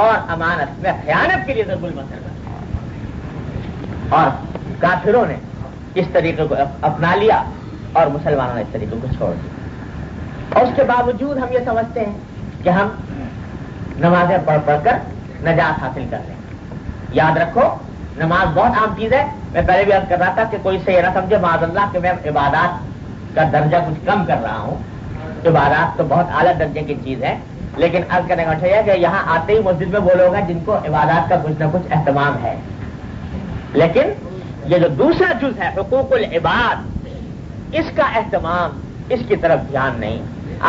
اور امانت میں خیانت کے لیے ضرب المثل بنا، اور کافروں نے اس طریقے کو اپنا لیا اور مسلمانوں نے اس طریقے کو چھوڑ دیا. اور اس کے باوجود ہم یہ سمجھتے ہیں کہ ہم نمازیں پڑھ پڑھ کر نجات حاصل کر لیں. یاد رکھو نماز بہت عام چیز ہے. میں پہلے بھی عرض کر رہا تھا کہ کوئی سے یہ نہ سمجھے معاذ اللہ کہ میں عبادات کا درجہ کچھ کم کر رہا ہوں. عبادات تو بہت اعلیٰ درجے کی چیز ہے، لیکن عرض کرنے کا مطلب یہ ہے کہ یہاں آتے ہی مسجد میں وہ لوگ ہیں جن کو عبادات کا کچھ نہ کچھ اہتمام ہے، لیکن یہ جو دوسرا جز ہے حقوق العباد، اس کا اہتمام، اس کی طرف دھیان نہیں.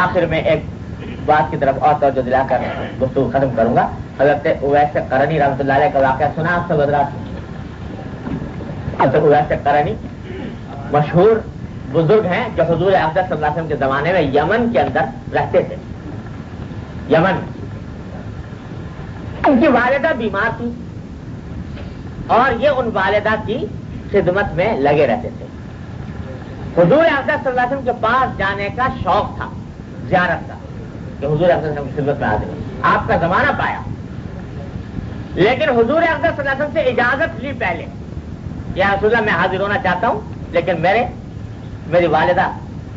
آخر میں ایک بات کی طرف اور توجہ دلا کر گفتگو ختم کروں گا. حضرت اویس قرنی رحمۃ اللہ علیہ کا واقعہ سنا آپ سب حضرات؟ حضرت اویس قرنی مشہور بزرگ ہیں جو حضور اقدس صلی اللہ علیہ وسلم کے زمانے میں یمن کے اندر رہتے تھے. یمن، ان کی والدہ بیمار تھی اور یہ ان والدہ کی خدمت میں لگے رہتے تھے. حضور اقدس صلی اللہ علیہ وسلم کے پاس جانے کا شوق تھا، زیارت کا، کہ حضور اقدس صلی اللہ علیہ وسلم کی خدمت میں حاضر ہوں. آپ کا زمانہ پایا، لیکن حضور اقدس صلی اللہ علیہ وسلم سے اجازت لی پہلے، یا رسول اللہ میں حاضر ہونا چاہتا ہوں لیکن میری والدہ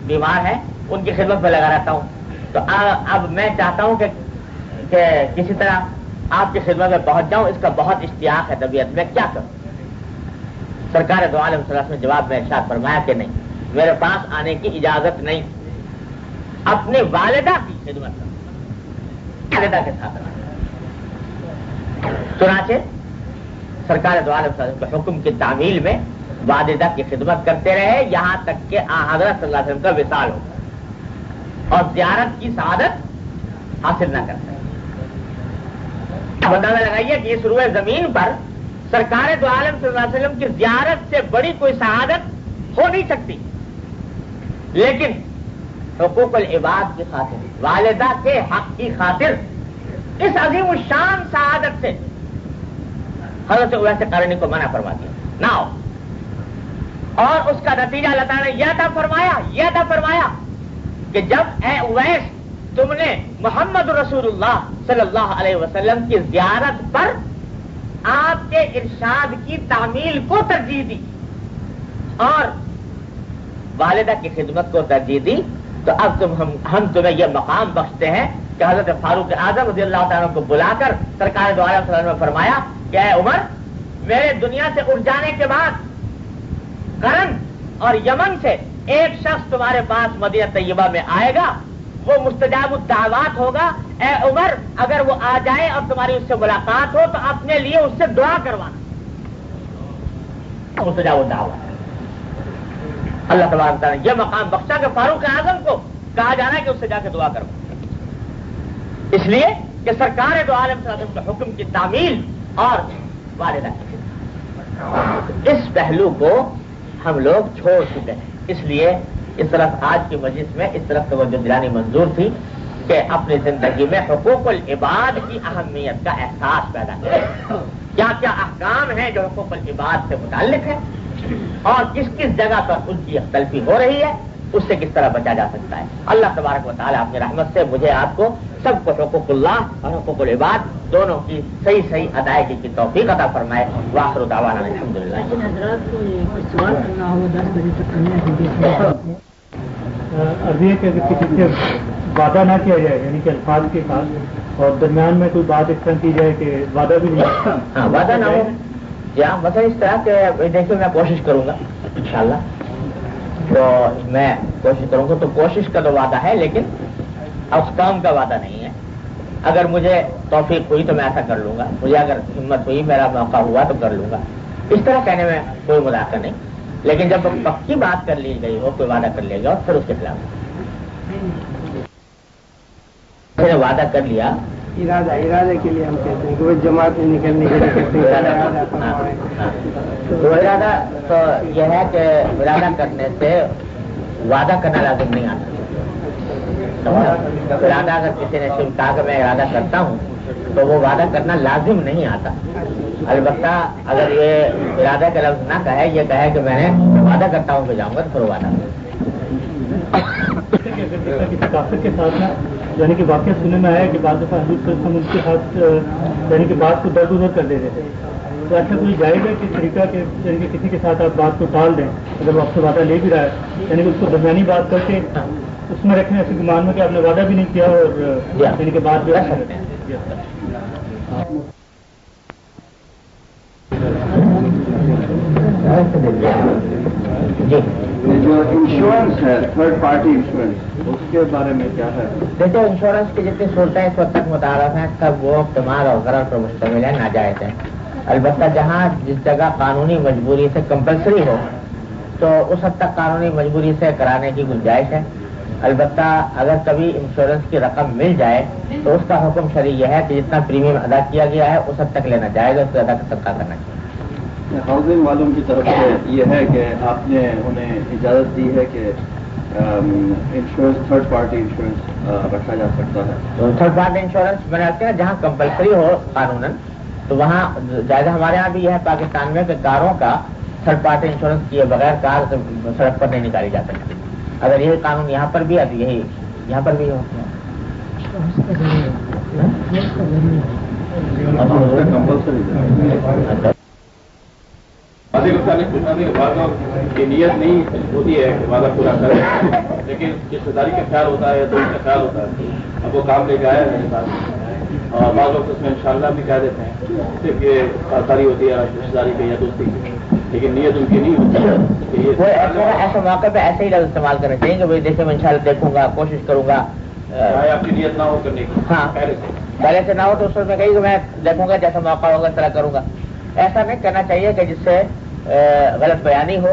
بیمار ہے، ان کی خدمت میں لگا رہتا ہوں، تو اب میں چاہتا ہوں کہ کسی طرح آپ کی خدمت میں پہنچ جاؤں. اس کا بہت اشتیاق ہے طبیعت میں، کیا کروں؟ سرکار دو عالم صلی اللہ علیہ وسلم نے جواب میں ارشاد فرمایا کہ نہیں، میرے پاس آنے کی اجازت نہیں، اپنی والدہ کی خدمت کرو، والدہ کے ساتھ رہنا. چنانچہ سرکار دو عالم صلی اللہ علیہ وسلم کے حکم کی تعمیل میں والدہ کی خدمت کرتے رہے یہاں تک کہ حضرت صلی اللہ علیہ وسلم کا وصال ہو اور زیارت کی سعادت حاصل نہ کر سکے. اب اندازہ لگائیے کہ اس روئے زمین پر سرکار دو عالم صلی اللہ علیہ وسلم کی زیارت سے بڑی کوئی سعادت ہو نہیں سکتی، لیکن حقوق العباد کی خاطر، والدہ کے حق کی خاطر اس عظیم الشان سعادت سے حضرت اویس قرنی کو منع فرما دیا نہ ہو. اور اس کا نتیجہ اللہ تعالیٰ نے یہ عطا فرمایا کہ جب اے اویس تم نے محمد رسول اللہ صلی اللہ علیہ وسلم کی زیارت پر آپ کے ارشاد کی تعمیل کو ترجیح دی اور والدہ کی خدمت کو ترجیح دی، تو اب ہم تمہیں یہ مقام بخشتے ہیں کہ حضرت فاروق اعظم رضی اللہ تعالیٰ کو بلا کر سرکار دو عالم صلی اللہ علیہ وسلم نے فرمایا کہ اے عمر، میرے دنیا سے اٹھ جانے کے بعد قرن اور یمن سے ایک شخص تمہارے پاس مدینہ طیبہ میں آئے گا، وہ مستجاب الدعوات ہوگا. اے عمر، اگر وہ آ جائے اور تمہاری اس سے ملاقات ہو تو اپنے لیے اس سے دعا کروانا. مستجاب الدعوات اللہ تبارک تعالیٰ نے یہ مقام بخشا کہ فاروق اعظم کو کہا جانا ہے کہ اس سے جا کے دعا کرو، اس لیے کہ سرکار دو عالم صلی اللہ علیہ وسلم کے حکم کی تعمیل اور والدہ کی خدمت، اس پہلو کو ہم لوگ چھوڑ چکے ہیں. اس لیے اس طرف آج کی مجلس میں اس طرف توجہ دلانی منظور تھی کہ اپنی زندگی میں حقوق العباد کی اہمیت کا احساس پیدا کریں. کیا کیا احکام ہیں جو حقوق العباد سے متعلق ہیں اور کس کس جگہ پر ان کی اختلافی ہو رہی ہے، اس سے کس طرح بچا جا سکتا ہے. اللہ تبارک و تعالیٰ اپنی رحمت سے مجھے آپ کو سب کو حقوق اللہ اور حقوق العباد دونوں کی صحیح ادائیگی کی توفیق عطا فرمائے. وآخر دعوانا الحمدللہ. ابھی کہ کسی سے وعدہ نہ کیا جائے، یعنی کہ الفاظ کے ساتھ، اور درمیان میں کوئی بات اس طرح کی جائے کہ وعدہ بھی نہیں، ہاں وعدہ نہ ہو. یا مثلا اس طرح کہ دیکھیے میں کوشش کروں گا انشاءاللہ، تو میں کوشش کروں گا، تو کوشش کا تو وعدہ ہے لیکن احکام کا وعدہ نہیں ہے. اگر مجھے توفیق ہوئی تو میں ایسا کر لوں گا، مجھے اگر ہمت ہوئی، میرا موقع ہوا تو کر لوں گا. اس طرح کہنے میں کوئی مذاکرہ نہیں، لیکن جب پکی بات کر لی گئی ہو، کوئی وعدہ کر لیا گیا پھر اس کے خلاف وعدہ کر لیا. ارادہ کے لیے ہم کہتے ہیں کہ وہ جماعت میں نکلنے کے لیے کہتے ہیں تو ارادہ تو یہ ہے کہ ارادہ کرنے سے وعدہ کرنا لازم نہیں آتا. ارادہ اگر کسی نے صرف کہا کہ میں ارادہ کرتا ہوں تو وہ وعدہ کرنا لازم نہیں آتا. البتہ اگر یہ ارادہ کا لفظ نہ کہے، یہ کہے کہ میں نے وعدہ کرتا ہوں کہ جاؤں گا، تو پھر وعدہ جیسے کہ اگر کسی کافر کے ساتھ نا یعنی کہ واقعہ سننے میں آیا کہ بعض دفعہ حضور صلی اللہ علیہ وسلم ان کے ساتھ یعنی کہ بات کو درگزر کر دیتے تھے، تو ایسا کوئی جائز ہے کہ طریقہ کہ یعنی کہ کسی کے ساتھ آپ بات کو ٹال دیں اگر وہ آپ سے وعدہ لے بھی رہا ہے، یعنی کہ اس کو درمیانی بات کر کے اس میں رکھیں ایسے گمان میں کہ آپ نے وعدہ بھی نہیں کیا اور یعنی کہ بات جو ہے جو انشورنس ہے تھرڈ پارٹی انشورنس اس کے بارے میں کیا ہے؟ دیکھو انشورنس کی جتنی صورتیں اس وقت تک متعارف ہیں سب وہ احتمال اور غرض پر مشتمل ہے، ناجائز ہے۔ البتہ جہاں جس جگہ قانونی مجبوری سے کمپلسری ہو تو اس حد تک قانونی مجبوری سے کرانے کی گنجائش ہے۔ البتہ اگر کبھی انشورنس کی رقم مل جائے تو اس کا حکم شرعی یہ ہے کہ جتنا پریمیم ادا کیا گیا ہے اس حد تک لینا جائے گا، اس سے زیادہ کا صدقہ کرنا چاہیے۔ ہاؤسنگ والوں کی طرف سے یہ ہے کہ آپ نے انہیں اجازت دی ہے کہ انشورنس تھرڈ پارٹی انشورنس رکھا جا سکتا ہے۔ تو تھرڈ پارٹی انشورنس میں رکھتے ہیں جہاں کمپلسری ہو قانوناً، تو وہاں جائزہ ہمارے یہاں بھی یہ ہے پاکستان میں کہ کاروں کا تھرڈ پارٹی انشورنس کیے بغیر کار سڑک پر نہیں نکالی جا سکتی۔ اگر یہی قانون یہاں پر بھی ہے تو یہی یہاں پر بھی ہو۔ وعدے کو نے پوچھا کہ وعدوں کی نیت نہیں ہوتی ہے کہ وعدہ پورا کرے، لیکن رشتے داری کا خیال ہوتا ہے یا دوست کا خیال ہوتا ہے۔ اب وہ کام لے کے آیا میرے ساتھ اور بعض لوگ اس میں انشاءاللہ بھی کہہ دیتے ہیں صرف یہ خاطری ہوتی ہے رشتے داری کی یا دوستی کی، لیکن نیت ان کی نہیں ہوتی ہے۔ ایسے موقع پہ ایسے ہی لفظ استعمال کرنے چاہیے کہ بھائی دیکھیں میں انشاءاللہ دیکھوں گا، کوشش کروں گا۔ آپ کی نیت نہ ہو کرنے کی، ہاں پہلے سے نہ ہو تو اس میں کہیے کہ میں دیکھوں گا، جیسا موقع ہوگا اس طرح کروں گا۔ ایسا نہیں کرنا چاہیے کہ جس سے غلط بیانی ہو۔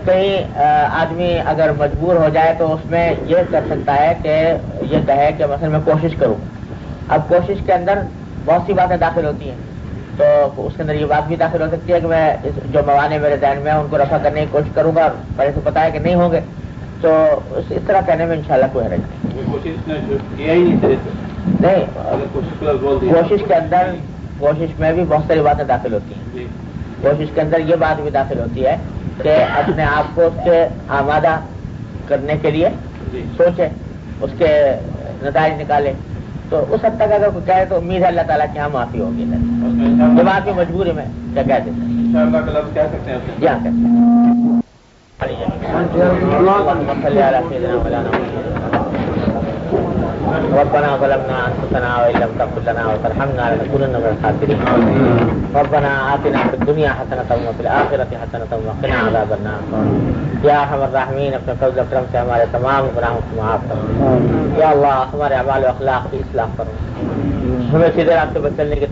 کہیں آدمی اگر مجبور ہو جائے تو اس میں یہ کر سکتا ہے کہ یہ کہے کہ مثلا میں کوشش کروں۔ اب کوشش کے اندر بہت سی باتیں داخل ہوتی ہیں، تو اس کے اندر یہ بات بھی داخل ہو سکتی ہے کہ میں جو موانع میرے ذہن میں ان کو رفع کرنے کی کوشش کروں گا، پہلے سے پتا ہے کہ نہیں ہوں گے، تو اس طرح کہنے میں انشاءاللہ کوئی حرج نہیں۔ کوشش کے اندر کوشش میں بھی بہت ساری باتیں داخل ہوتی ہیں۔ کوشش کے اندر یہ بات بھی داخل ہوتی ہے کہ اپنے آپ کو اس کے آمادہ کرنے کے لیے سوچے، اس کے نتائج نکالے، تو اس حد تک اگر کوئی کہے تو امید ہے اللہ تعالیٰ کی ہاں معافی ہوگی۔ یہ بات بھی مجبوری میں کیا کہہ دیتے ہیں، جی ہاں کہتے ہیں۔ ربنا ظلمنا انفسنا وان لم تغفر لنا وترحمنا لنكونن من الخاسرين ربنا آتنا في الدنيا حسنة وفي الآخرة حسنة وقنا عذاب النار یا ارحم الراحمین اپنے فضل و کرم سے ہمارے تمام گناہوں کو معاف کرو۔ یا اللہ ہمارے اعمال و اخلاق کی اصلاح کرو، ہمیں سیدھے راستے پر چلنے کے